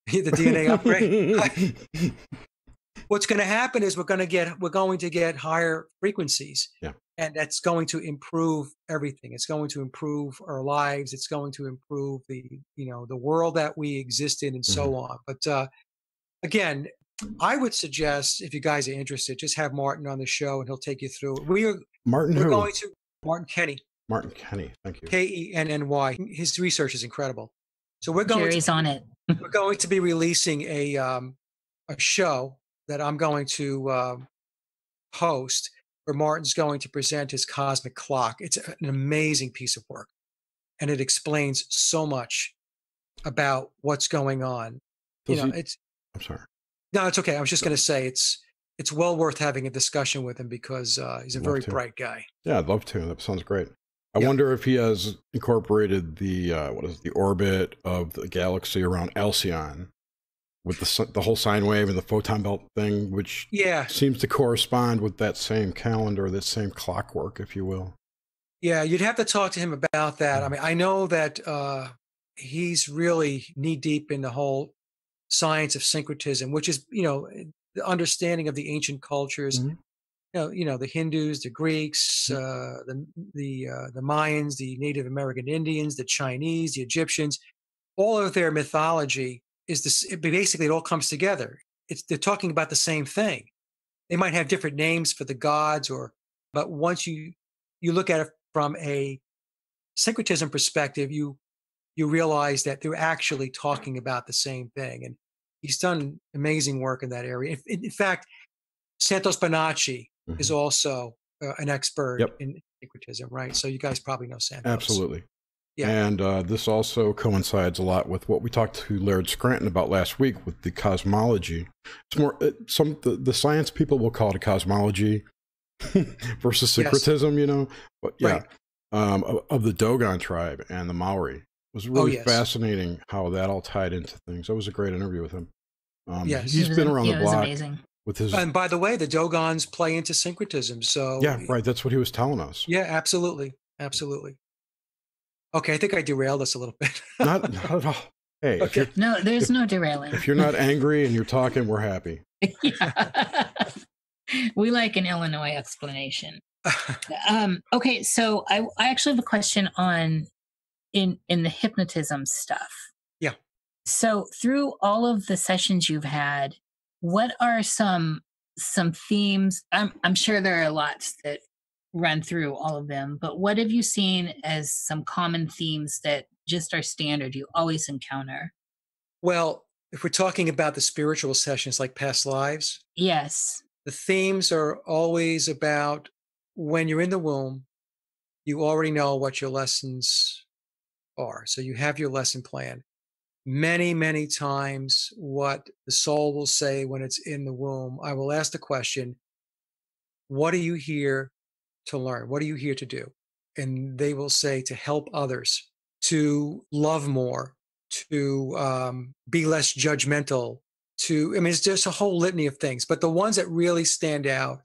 the DNA upgrade. What's going to happen is we're going to get higher frequencies, Yeah. and that's going to improve everything. It's going to improve our lives. It's going to improve the world that we exist in, and so on. But again, I would suggest, if you guys are interested, just have Martin on the show, and he'll take you through it. Martin We're who? going to Martin Kenny, Martin Kenny. Thank you. Kenny. His research is incredible. So Jerry's on it. we're going to be releasing a show that I'm going to host, where Martin's going to present his cosmic clock. It's an amazing piece of work, and it explains so much about what's going on. I'm sorry. No, it's okay. I was just going to say it's well worth having a discussion with him, because he's a very bright guy. Yeah, I'd love to. That sounds great. I Yeah. wonder if he has incorporated the orbit of the galaxy around Alcyon with the whole sine wave and the photon belt thing, which seems to correspond with that same calendar, that same clockwork, if you will. Yeah, you'd have to talk to him about that. I mean, I know that he's really knee deep in the whole science of syncretism, which is, the understanding of the ancient cultures. The Hindus, the Greeks, the Mayans, the Native American Indians, the Chinese, the Egyptians. All of their mythology is this. Basically, it all comes together. They're talking about the same thing. They might have different names for the gods, but once you look at it from a syncretism perspective, you realize that they're actually talking about the same thing. And he's done amazing work in that area. In fact, Santos Bonacci is also an expert in syncretism, right? So you guys probably know Santos. Absolutely. Yeah. And this also coincides a lot with what we talked to Laird Scranton about last week with the cosmology. It's more the science people will call it a cosmology versus syncretism, But yeah, right. Of the Dogon tribe and the Maori. It was really fascinating how that all tied into things. That was a great interview with him. He's been around the block. Amazing. And by the way, the Dogons play into syncretism. So yeah, right. That's what he was telling us. Yeah, absolutely. Okay, I think I derailed us a little bit. not at all. Hey, okay. there's no derailing. If you're not angry and you're talking, we're happy. Yeah. We like an Illinois explanation. Okay, so I actually have a question on in the hypnotism stuff. Yeah. So through all of the sessions you've had, what are some themes? I'm sure there are lots that run through all of them, but what have you seen as some common themes that just are standard you always encounter? Well, if we're talking about the spiritual sessions like past lives, yes, the themes are always about when you're in the womb, you already know what your lessons are. So you have your lesson plan. Many, many times what the soul will say when it's in the womb, I will ask the question, what are you here to learn? What are you here to do? And they will say to help others, to love more, to be less judgmental, it's just a whole litany of things. But the ones that really stand out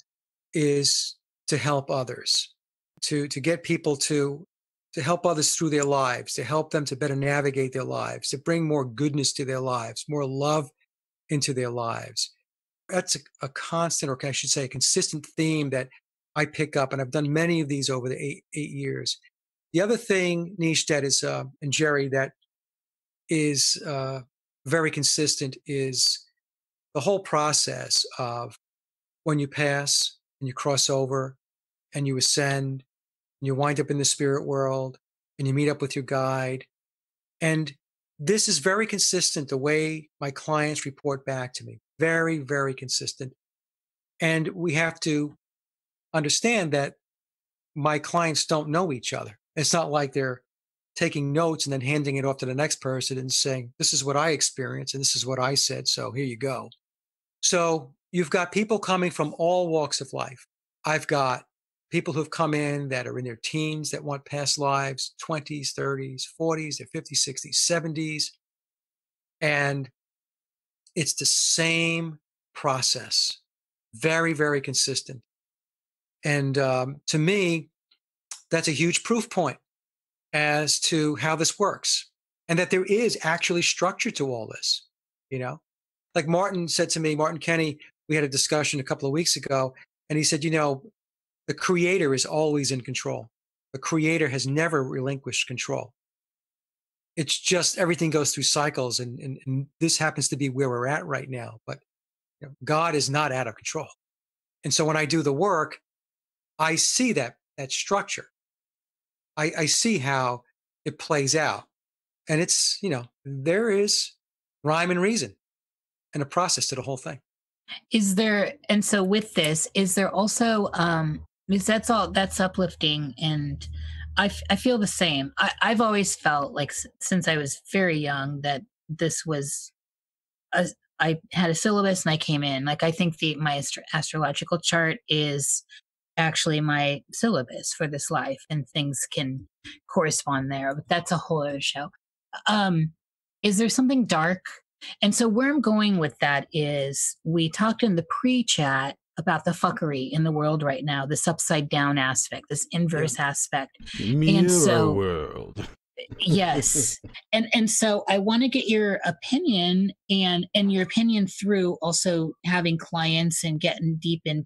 is to help others, to get people to help others through their lives, to help them to better navigate their lives, to bring more goodness to their lives, more love into their lives. That's a constant, or I should say a consistent theme that I pick up, and I've done many of these over the eight years. The other thing, Nish, that is, and Jerry, that is very consistent is the whole process of when you pass and you cross over and you ascend and you wind up in the spirit world and you meet up with your guide. And this is very consistent, the way my clients report back to me. Very, very consistent. And we have to understand that my clients don't know each other. It's not like they're taking notes and then handing it off to the next person and saying, this is what I experienced and this is what I said, so here you go. So you've got people coming from all walks of life. I've got people who've come in that are in their teens that want past lives, 20s, 30s, 40s, their 50s, 60s, 70s. And it's the same process, very, very consistent. And to me, that's a huge proof point as to how this works and that there is actually structure to all this. You know, like Martin said to me, Martin Kenny, we had a discussion a couple of weeks ago, and he said, the creator is always in control. The creator has never relinquished control. It's just everything goes through cycles, and this happens to be where we're at right now. But God is not out of control. And so when I do the work, I see that structure. I see how it plays out. And it's, there is rhyme and reason and a process to the whole thing. Is there, and so with this, is there also, because that's uplifting, and I feel the same. I've always felt like since I was very young that this was, I had a syllabus and I came in. Like I think my astrological chart is actually my syllabus for this life, and things can correspond there, but that's a whole other show. Is there something dark? And so where I'm going with that is we talked in the pre-chat about the fuckery in the world right now, this upside down aspect, this inverse aspect. Mirror and so world. yes. And so I want to get your opinion and your opinion through also having clients and getting deep in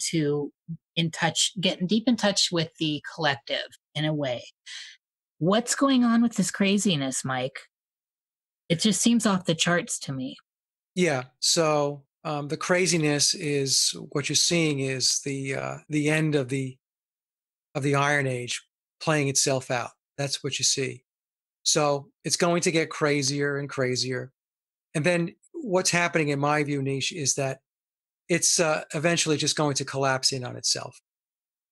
touch with the collective in a way. What's going on with this craziness, Mike? It just seems off the charts to me. Yeah. So the craziness is what you're seeing is the end of the Iron Age playing itself out. That's what you see. So it's going to get crazier and crazier. And then what's happening, in my view, Niche, is that it's eventually just going to collapse in on itself.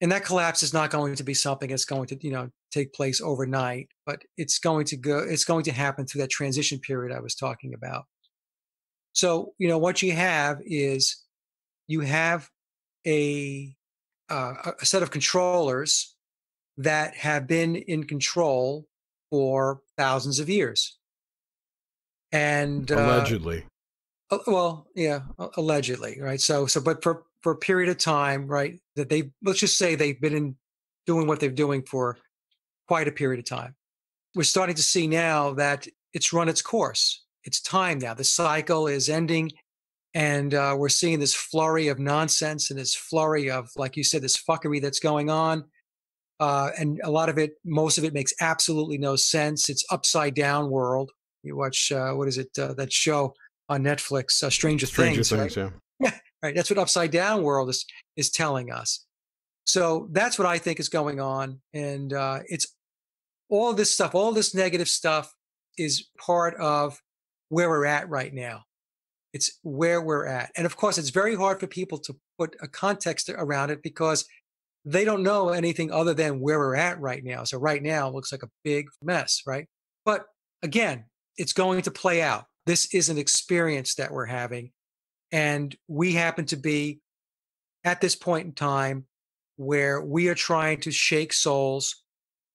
And that collapse is not going to be something that's going to, take place overnight, but it's going to happen through that transition period I was talking about. So, what you have is you have a set of controllers that have been in control for thousands of years. And Allegedly. Well, yeah, allegedly, right? But for a period of time, right, that let's just say they've been doing what they're doing for quite a period of time. We're starting to see now that it's run its course. It's time now. The cycle is ending, and we're seeing this flurry of nonsense and this flurry of, like you said, this fuckery that's going on. And most of it makes absolutely no sense. It's upside down world. You watch, what is it, that show on Netflix, Stranger Things, right? Yeah. Yeah, right. That's what upside down world is telling us. So that's what I think is going on. And it's all this stuff, all this negative stuff is part of where we're at right now. It's where we're at. And of course, it's very hard for people to put a context around it because they don't know anything other than where we're at right now. So right now it looks like a big mess, right? But again, it's going to play out. This is an experience that we're having. And we happen to be at this point in time where we are trying to shake souls,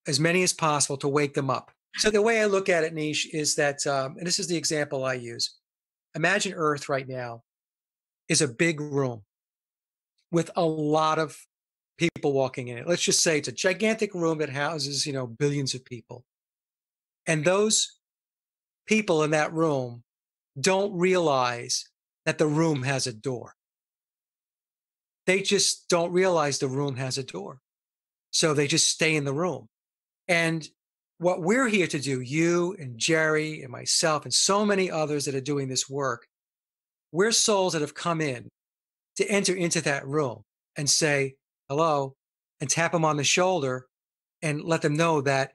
as many as possible, to wake them up. So the way I look at it, Niche, is that, and this is the example I use. Imagine Earth right now is a big room with a lot of people walking in it. Let's just say it's a gigantic room that houses, billions of people. And those people in that room don't realize that the room has a door. They just don't realize the room has a door. So they just stay in the room. And what we're here to do, you and Jerry and myself and so many others that are doing this work, we're souls that have come in to enter into that room and say hello and tap them on the shoulder and let them know that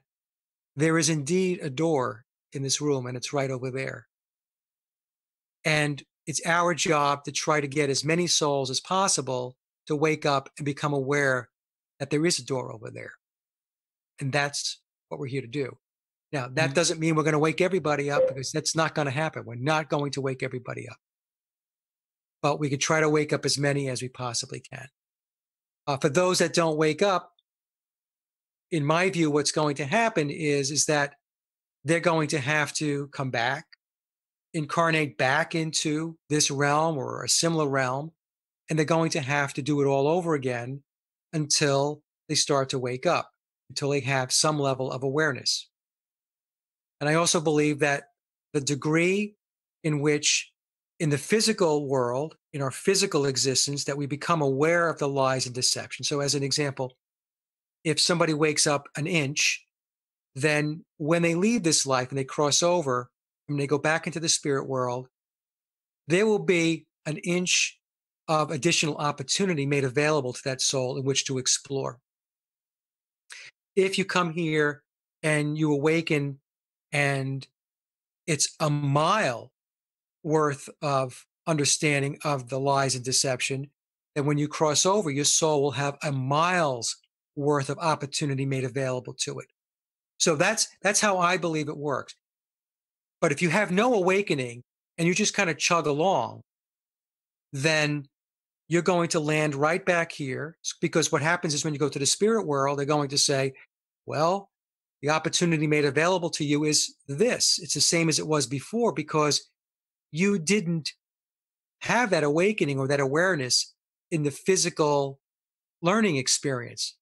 there is indeed a door in this room and it's right over there. And it's our job to try to get as many souls as possible to wake up and become aware that there is a door over there. And that's what we're here to do. Now, that doesn't mean we're going to wake everybody up, because that's not going to happen. We're not going to wake everybody up. But we could try to wake up as many as we possibly can. For those that don't wake up, in my view, what's going to happen is that they're going to have to come back incarnate back into this realm or a similar realm, and they're going to have to do it all over again until they start to wake up, until they have some level of awareness. And I also believe that the degree in which in the physical world, in our physical existence, that we become aware of the lies and deception. So as an example, if somebody wakes up an inch, then when they leave this life and they cross over and they go back into the spirit world, there will be an inch of additional opportunity made available to that soul in which to explore. If you come here and you awaken and it's a mile worth of understanding of the lies and deception, then when you cross over, your soul will have a mile's worth of opportunity made available to it. So that's how I believe it works. But if you have no awakening and you just kind of chug along, then you're going to land right back here, because what happens is when you go to the spirit world, they're going to say, well, the opportunity made available to you is this. It's the same as it was before because you didn't have that awakening or that awareness in the physical learning experience.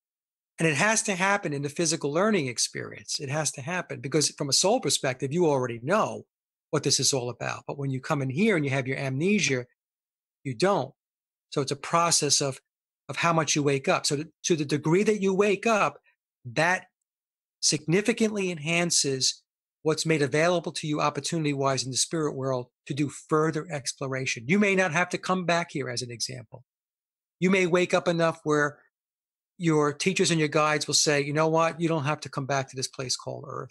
And it has to happen in the physical learning experience. It has to happen because from a soul perspective, you already know what this is all about. But when you come in here and you have your amnesia, you don't. So it's a process of how much you wake up. So to the degree that you wake up, that significantly enhances what's made available to you opportunity-wise in the spirit world to do further exploration. You may not have to come back here as an example. You may wake up enough where your teachers and your guides will say, you know what, you don't have to come back to this place called Earth.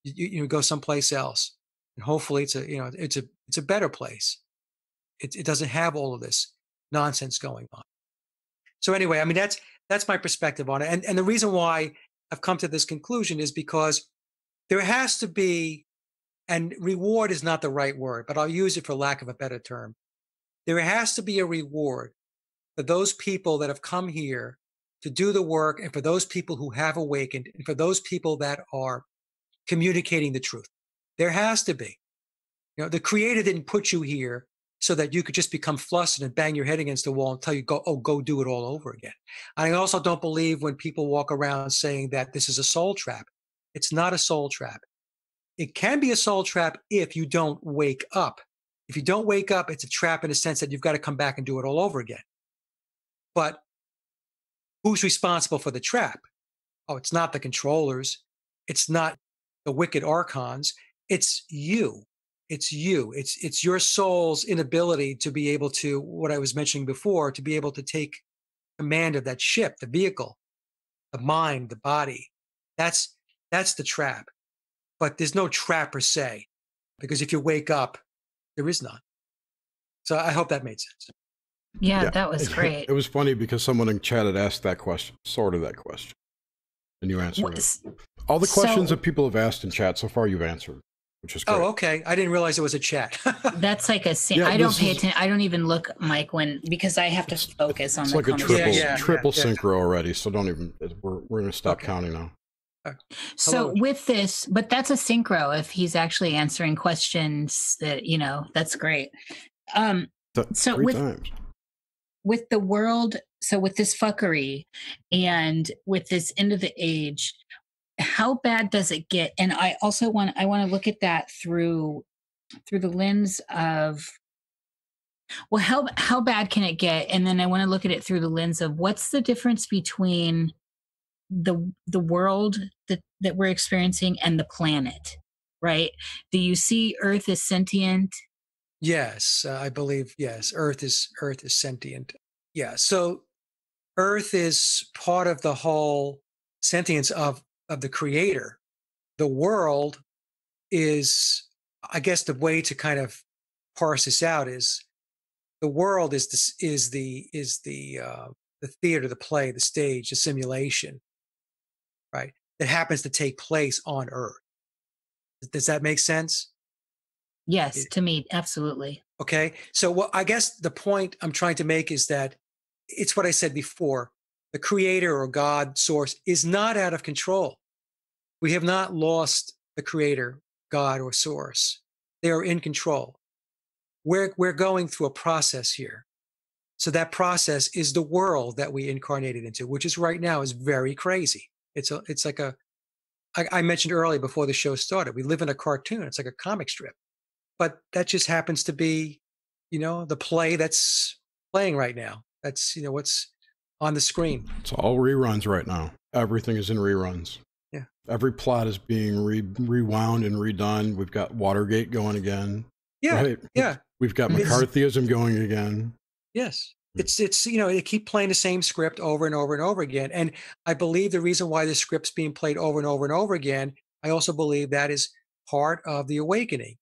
You go someplace else. And hopefully it's a better place. It doesn't have all of this nonsense going on. So anyway, I mean, that's my perspective on it. And the reason why I've come to this conclusion is because there has to be, and reward is not the right word, but I'll use it for lack of a better term. There has to be a reward for those people that have come here to do the work, and for those people who have awakened, and for those people that are communicating the truth. There has to be. The Creator didn't put you here so that you could just become flustered and bang your head against the wall and tell you, go do it all over again. I also don't believe when people walk around saying that this is a soul trap. It's not a soul trap. It can be a soul trap if you don't wake up. If you don't wake up, it's a trap in the sense that you've got to come back and do it all over again. But who's responsible for the trap? Oh, it's not the controllers. It's not the wicked archons. It's you. It's you. It's your soul's inability to be able to, what I was mentioning before, to be able to take command of that ship, the vehicle, the mind, the body. That's the trap. But there's no trap per se, because if you wake up, there is none. So I hope that made sense. Yeah, that was great. It was funny because someone in chat had asked that question, sort of that question, and you answered it. All the questions that people have asked in chat so far, you've answered, which is great. Oh, okay. I didn't realize it was a chat. That's like a I don't pay attention. I don't even look, Mike, because I have to focus on the conversation. It's like a triple synchro already, so don't even, we're going to stop counting now. So with this, but that's a synchro if he's actually answering questions that, that's great. So with the world, so with this fuckery and with this end of the age, how bad does it get? And I also want to look at that through the lens of, well, how bad can it get? And then I want to look at it through the lens of what's the difference between the world that we're experiencing and the planet, right? Do you see Earth as sentient? Yes, I believe, yes, Earth is sentient. Yeah, so Earth is part of the whole sentience of the Creator. The world is, I guess the way to kind of parse this out is, the world is the theater, the play, the stage, the simulation, right? That happens to take place on Earth. Does that make sense? Yes, to me, absolutely. Okay. So I guess the point I'm trying to make is that it's what I said before. The Creator or God, source, is not out of control. We have not lost the Creator, God, or source. They are in control. We're going through a process here. So that process is the world that we incarnated into, which is right now is very crazy. It's like I mentioned earlier before the show started, we live in a cartoon. It's like a comic strip, but that just happens to be, the play that's playing right now. That's, what's on the screen. It's all reruns right now. Everything is in reruns. Yeah. Every plot is being rewound and redone. We've got Watergate going again. Yeah. Right? Yeah. We've got McCarthyism going again. Yes. It's they keep playing the same script over and over and over again. And I believe the reason why the script's being played over and over and over again, I also believe that is part of the awakening.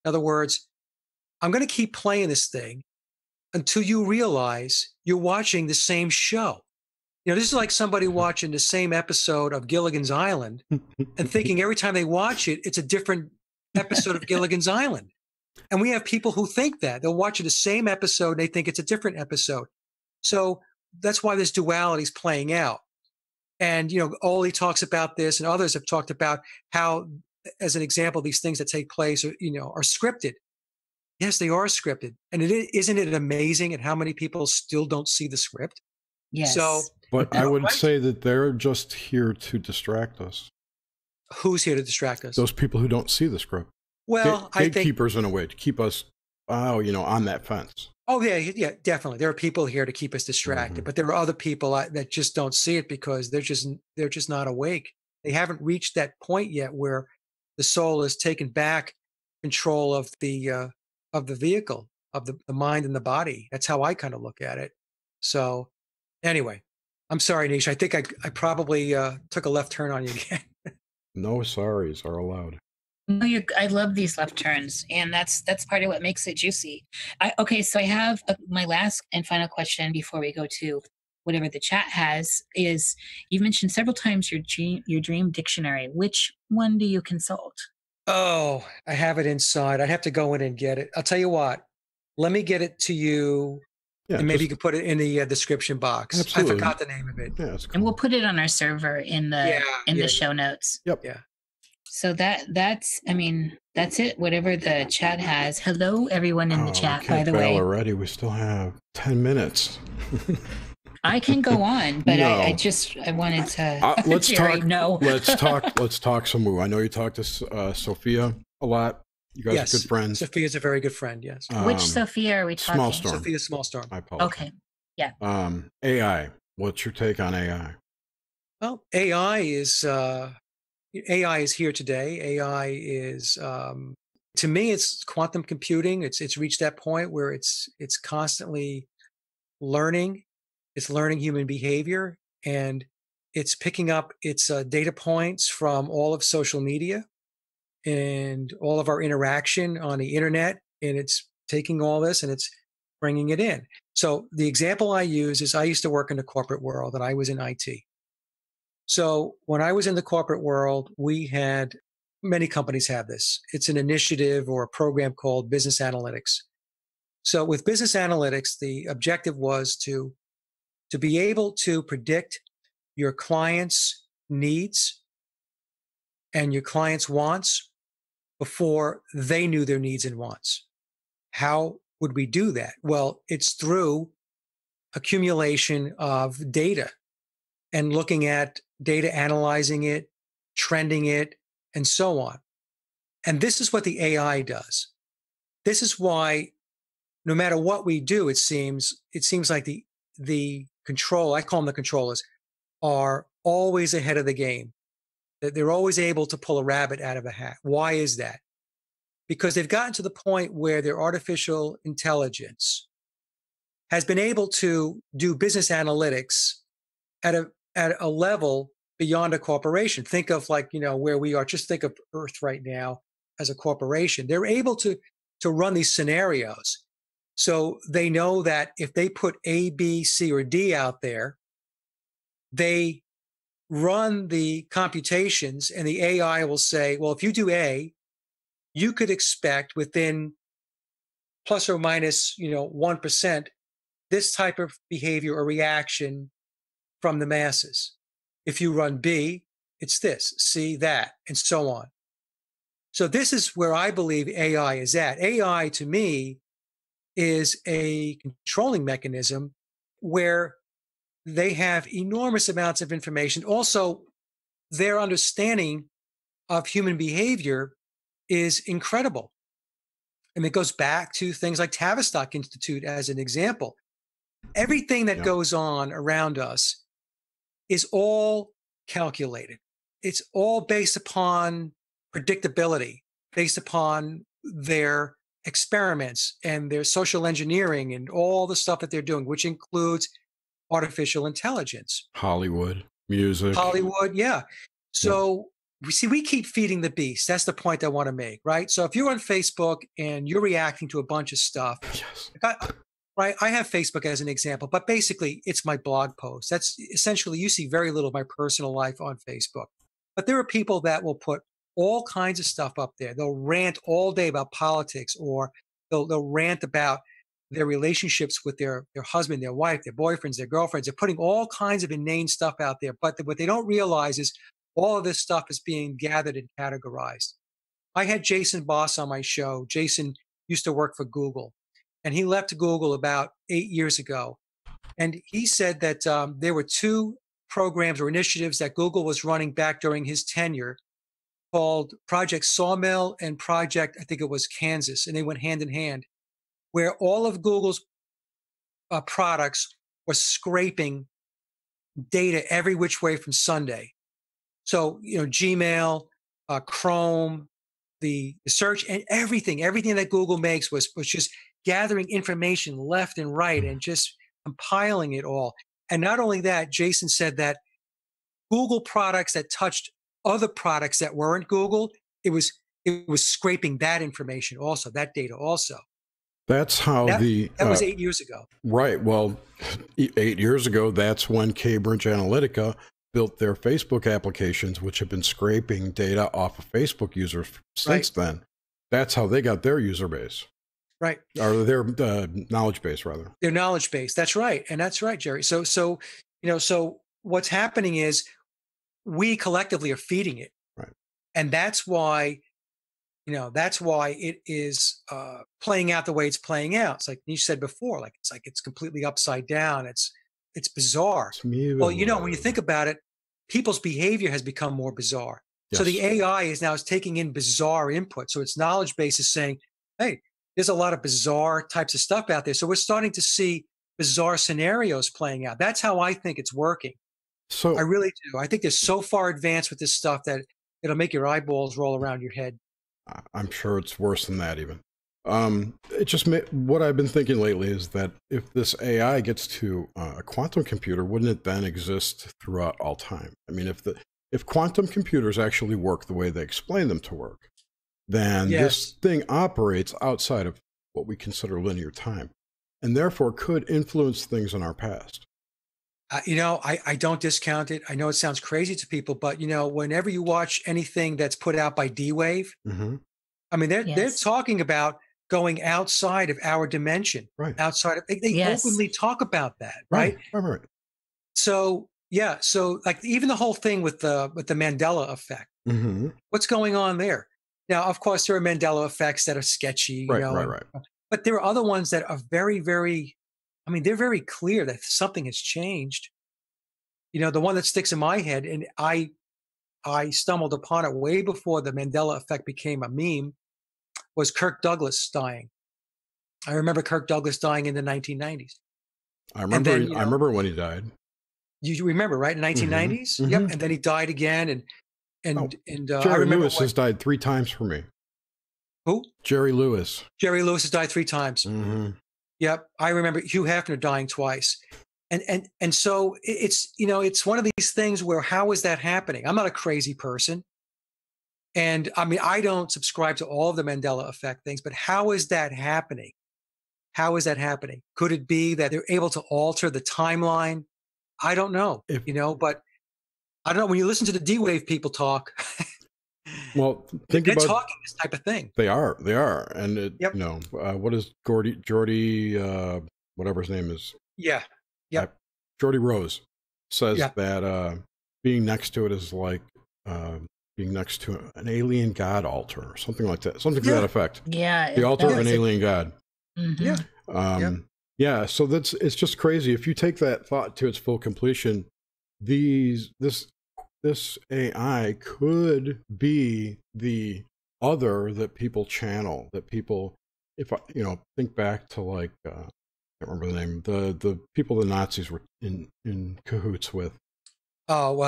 In other words, I'm going to keep playing this thing until you realize you're watching the same show. This is like somebody watching the same episode of Gilligan's Island and thinking every time they watch it, it's a different episode of Gilligan's Island. And we have people who think that. They'll watch the same episode and they think it's a different episode. So that's why this duality is playing out. And, Oli talks about this and others have talked about how, as an example, these things that take place are scripted. Yes, they are scripted. And isn't it amazing at how many people still don't see the script? Yes. So, but I would say that they're just here to distract us. Who's here to distract us? Those people who don't see the script. Well, I think gatekeepers in a way to keep us, on that fence. Oh yeah, definitely. There are people here to keep us distracted, but there are other people that just don't see it because they're just not awake. They haven't reached that point yet where the soul has taken back control of the vehicle, of the mind and the body. That's how I kind of look at it. So, anyway, I'm sorry, Nish. I think I probably took a left turn on you again. No sorries are allowed. No, I love these left turns, and that's part of what makes it juicy. So I have my last and final question before we go to whatever the chat has. Is you've mentioned several times your dream dictionary. Which one do you consult? Oh, I have it inside. I'd have to go in and get it. I'll tell you what. Let me get it to you. Yeah, and maybe you can put it in the description box. Absolutely. I forgot the name of it. Yeah, cool. And we'll put it on our server in the show notes. Yep. Yeah. So that's it. Whatever the chat has. Hello, everyone in the chat. By the way, already we still have 10 minutes. I can go on, but no. I wanted to. Let's Jerry, talk. No. Let's talk some Moo. I know you talk to Sophia a lot. You guys are good friends. Sophia's a very good friend. Yes. Which Sophia are we talking? Small Storm. Sophia Small Storm. I apologize. Okay. Yeah. AI. What's your take on AI? Well, AI is here today. AI is, to me, it's quantum computing. It's reached that point where it's constantly learning. It's learning human behavior, and it's picking up its data points from all of social media and all of our interaction on the internet. And it's taking all this and it's bringing it in. So the example I use is I used to work in the corporate world and I was in IT. So when I was in the corporate world, we had, many companies have this. It's an initiative or a program called business analytics. So with business analytics, the objective was to be able to predict your clients' needs and your clients' wants before they knew their needs and wants. How would we do that? Well, it's through accumulation of data and looking at data, analyzing it, trending it, and so on. And this is what the AI does. This is why no matter what we do, it seems like the control, I call them the controllers, are always ahead of the game. They're always able to pull a rabbit out of a hat. Why is that? Because they've gotten to the point where their artificial intelligence has been able to do business analytics at a level beyond a corporation. Think of where we are. Just think of Earth right now as a corporation. They're able to run these scenarios. So they know that if they put A, B, C, or D out there, they run the computations and the AI will say, well, if you do A, you could expect within plus or minus, 1%, this type of behavior or reaction from the masses. If you run B, it's this, C, that, and so on. So this is where I believe AI is at. AI to me is a controlling mechanism where they have enormous amounts of information. Also, their understanding of human behavior is incredible. And it goes back to things like Tavistock Institute as an example. Everything that Yeah. goes on around us is all calculated. It's all based upon predictability, based upon their experiments and their social engineering and all the stuff that they're doing, which includes artificial intelligence. Hollywood, music. Hollywood, yeah. Yeah. So we keep feeding the beast. That's the point I want to make, right? So if you're on Facebook and you're reacting to a bunch of stuff, Yes. right? I have Facebook as an example, but basically it's my blog post. That's essentially, you see very little of my personal life on Facebook. But there are people that will put all kinds of stuff up there. They'll rant all day about politics, or they'll rant about their relationships with their husband, their wife, their boyfriends, their girlfriends. They're putting all kinds of inane stuff out there. But what they don't realize is all of this stuff is being gathered and categorized. I had Jason Boss on my show. Jason used to work for Google, and he left Google about 8 years ago. And he said that there were two programs or initiatives that Google was running back during his tenure called Project Sawmill and Project, I think it was Kansas, and they went hand in hand, where all of Google's products were scraping data every which way from Sunday. So, Gmail, Chrome, the search, and everything that Google makes was just gathering information left and right and just compiling it all. And not only that, Jason said that Google products that touched other products that weren't Google, it was scraping that information also, that data also. That's how that was 8 years ago. Right. Well, 8 years ago, that's when Cambridge Analytica built their Facebook applications, which have been scraping data off of Facebook users since then. That's how they got their user base. Right. Or their knowledge base, rather. Their knowledge base. That's right. And that's right, Jerry. So what's happening is we collectively are feeding it. Right. And that's why it is playing out the way it's playing out. It's like you said before, it's completely upside down. It's bizarre. Well, when you think about it, people's behavior has become more bizarre. Yes. So the AI is taking in bizarre input. So its knowledge base is saying, hey, there's a lot of bizarre types of stuff out there. So we're starting to see bizarre scenarios playing out. That's how I think it's working. So I really do. I think they're so far advanced with this stuff that it'll make your eyeballs roll around your head. I'm sure it's worse than that even. It just what I've been thinking lately is that if this AI gets to a quantum computer, wouldn't it then exist throughout all time? I mean, if quantum computers actually work the way they explain them to work, then this thing operates outside of what we consider linear time, and therefore could influence things in our past. I don't discount it. I know it sounds crazy to people, but whenever you watch anything that's put out by D-Wave, I mean, they're talking about going outside of our dimension, right? Outside of they openly talk about that, right? Right. So like even the whole thing with the Mandela effect, what's going on there? Now, of course, there are Mandela effects that are sketchy, right. But there are other ones that are very, very. I mean, they're very clear that something has changed. The one that sticks in my head, and I stumbled upon it way before the Mandela effect became a meme, was Kirk Douglas dying. I remember Kirk Douglas dying in the 1990s. I remember when he died. You remember, right? In 1990s? Yep. And then he died again. And Jerry Lewis has died 3 times for me. Who? Jerry Lewis. Jerry Lewis has died 3 times. Yep. I remember Hugh Hefner dying twice. And so it's, it's one of these things where how is that happening? I'm not a crazy person. And I mean, I don't subscribe to all of the Mandela effect things, but how is that happening? How is that happening? Could it be that they're able to alter the timeline? I don't know, but I don't know. When you listen to the D-Wave people talk, well, they're talking this type of thing. They are. And what is Geordie, whatever his name is? Yeah. Yep. Geordie Rose says that being next to it is like being next to an alien god altar or something like that, something to that effect. Yeah. The altar of an alien god. Mm-hmm. Yeah. So it's just crazy. If you take that thought to its full completion, this AI could be the other that people channel, that people, if I, think back to like, I can't remember the name, the people the Nazis were in cahoots with. Oh,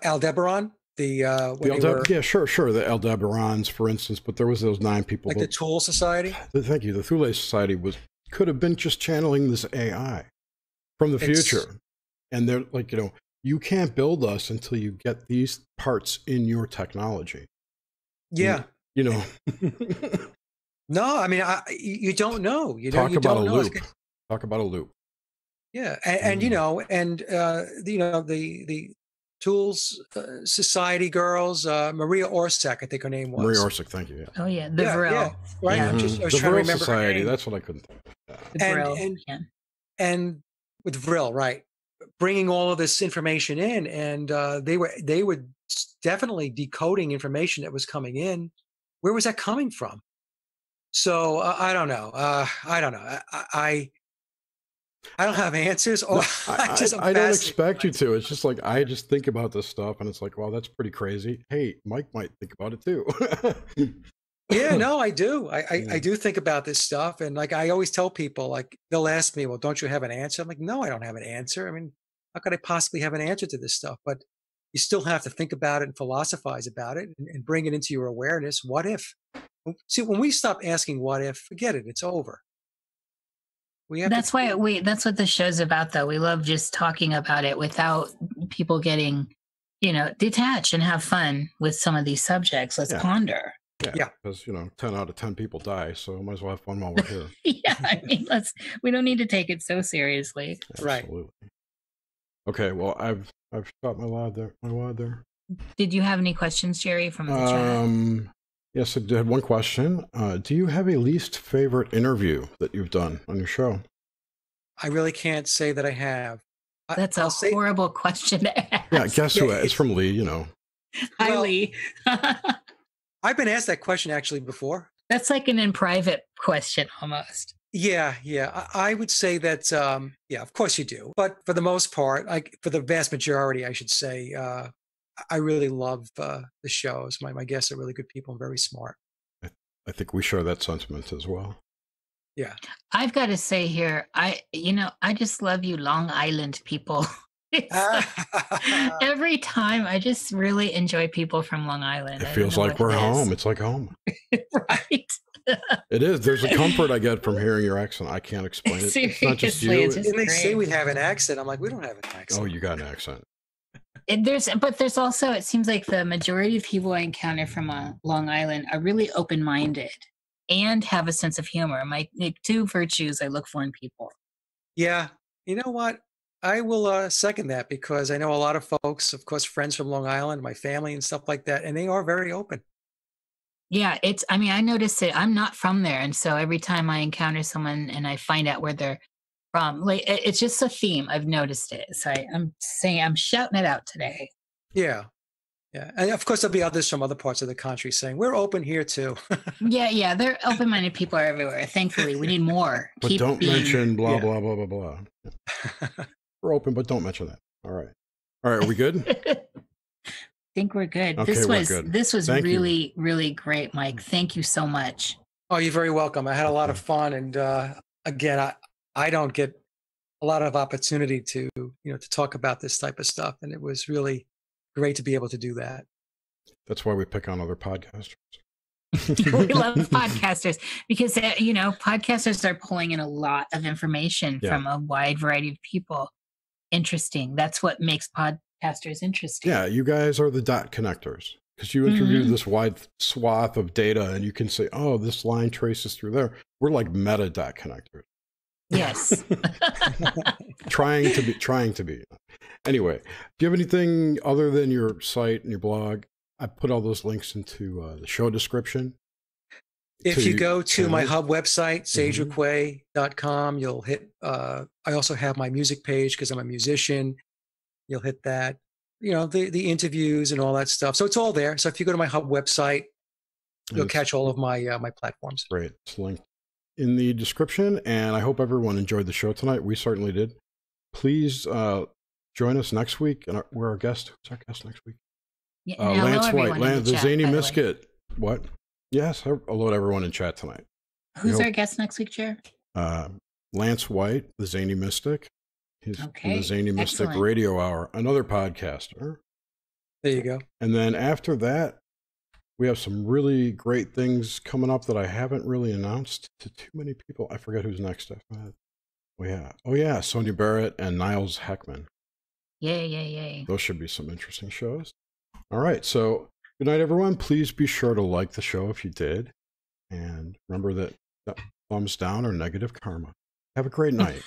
Aldebaran, yeah, sure, the Aldebarans, for instance, but there was those 9 people. Like the Tool Society? Thank you. The Thule Society could have been just channeling this AI from the future. And they're like, you can't build us until you get these parts in your technology. Yeah. No, I mean, you don't know. Talk about a loop. Talk about a loop. Yeah, and the Tools Society girls, Maria Orsak, I think her name was. Maria Orsak, thank you. Yeah. Oh yeah, the Vril. Yeah, right. Yeah. I was the trying to Vril remember Society. her name. That's what I couldn't think of. The Vril. And with Vril, right, bringing all of this information in, and they were definitely decoding information that was coming in. Where was that coming from? So I don't know. I don't know. I don't have answers. Or I don't expect you to. It's just like I just think about this stuff, and it's like, well, that's pretty crazy. Hey, Mike might think about it too. Yeah, no, I do. I do think about this stuff, and like I always tell people, like they'll ask me, "Well, don't you have an answer?" I'm like, "No, I don't have an answer. I mean, how could I possibly have an answer to this stuff?" But you still have to think about it and philosophize about it, and bring it into your awareness. What if? See, when we stop asking "what if," forget it. It's over. That's what the show's about, though. We love just talking about it without people getting, detached and have fun with some of these subjects. Let's ponder. Yeah, because 10 out of 10 people die, so might as well have fun while we're here. Yeah, I mean, we don't need to take it so seriously. Absolutely. Right. Okay, well, I've stopped my wad there. Did you have any questions, Jerry, from the chat? Yes, I had one question. Do you have a least favorite interview that you've done on your show? I really can't say that I have. That's a horrible question to ask. Yeah, guess who? It's from Lee, Hi, Lee. I've been asked that question actually before. That's like an in private question almost. Yeah. I would say that, of course you do. But for the most part, for the vast majority, I should say, I really love the shows. My guests are really good people and very smart. I think we share that sentiment as well. Yeah. I've got to say here, I just love you Long Island people. Every time I just really enjoy people from Long Island. It feels like we're home. It's like home. Right. It is. There's a comfort I get from hearing your accent. I can't explain it. Seriously, it's not just you. And they say we have an accent. I'm like, we don't have an accent. Oh, you got an accent. There's also, it seems like the majority of people I encounter from Long Island are really open-minded and have a sense of humor. My 2 virtues I look for in people. Yeah. You know what? I will second that, because I know a lot of folks, of course, friends from Long Island, my family and stuff like that, and they are very open. Yeah, I notice it. I'm not from there. And so every time I encounter someone and I find out where they're from, like, it's just a theme. I've noticed it. So I'm shouting it out today. Yeah. And of course, there'll be others from other parts of the country saying, we're open here too. Yeah. They're open-minded people are everywhere. Thankfully, we need more. But don't mention blah, blah, blah, blah, blah. We're open, but don't mention that. All right, are we good? I think we're good. Okay, this was Thank really, you. really great, Mike. Thank you so much. Oh, you're very welcome. I had a lot of fun. And again, I don't get a lot of opportunity to talk about this type of stuff. And it was really great to be able to do that. That's why we pick on other podcasters. We love podcasters because, podcasters are pulling in a lot of information from a wide variety of people. Interesting. That's what makes podcasters interesting. Yeah, you guys are the dot connectors, because you interview this wide swath of data and you can say, oh, this line traces through there. We're like meta dot connectors. Yes. trying to be. Anyway, do you have anything other than your site and your blog? I put all those links into the show description. If you go to my hub website, sageofquay.com, you'll hit, I also have my music page because I'm a musician. You'll hit that. the interviews and all that stuff. So it's all there. So if you go to my hub website, you'll catch all of my my platforms. Great. It's linked in the description, and I hope everyone enjoyed the show tonight. We certainly did. Please join us next week. And we're our guest. Who's our guest next week? Yeah, Lance White, the Zany by Misket. What? Yes, I'll load everyone in chat tonight. Who's our guest next week, Chair? Lance White, the Zany Mystic. He's in the Zany Mystic Radio Hour, another podcaster. There you go. And then after that, we have some really great things coming up that I haven't really announced to too many people. I forget who's next. Oh yeah, Sonia Barrett and Niles Heckman. Yay. Those should be some interesting shows. All right, so good night, everyone. Please be sure to like the show if you did. And remember that thumbs down or negative karma. Have a great night.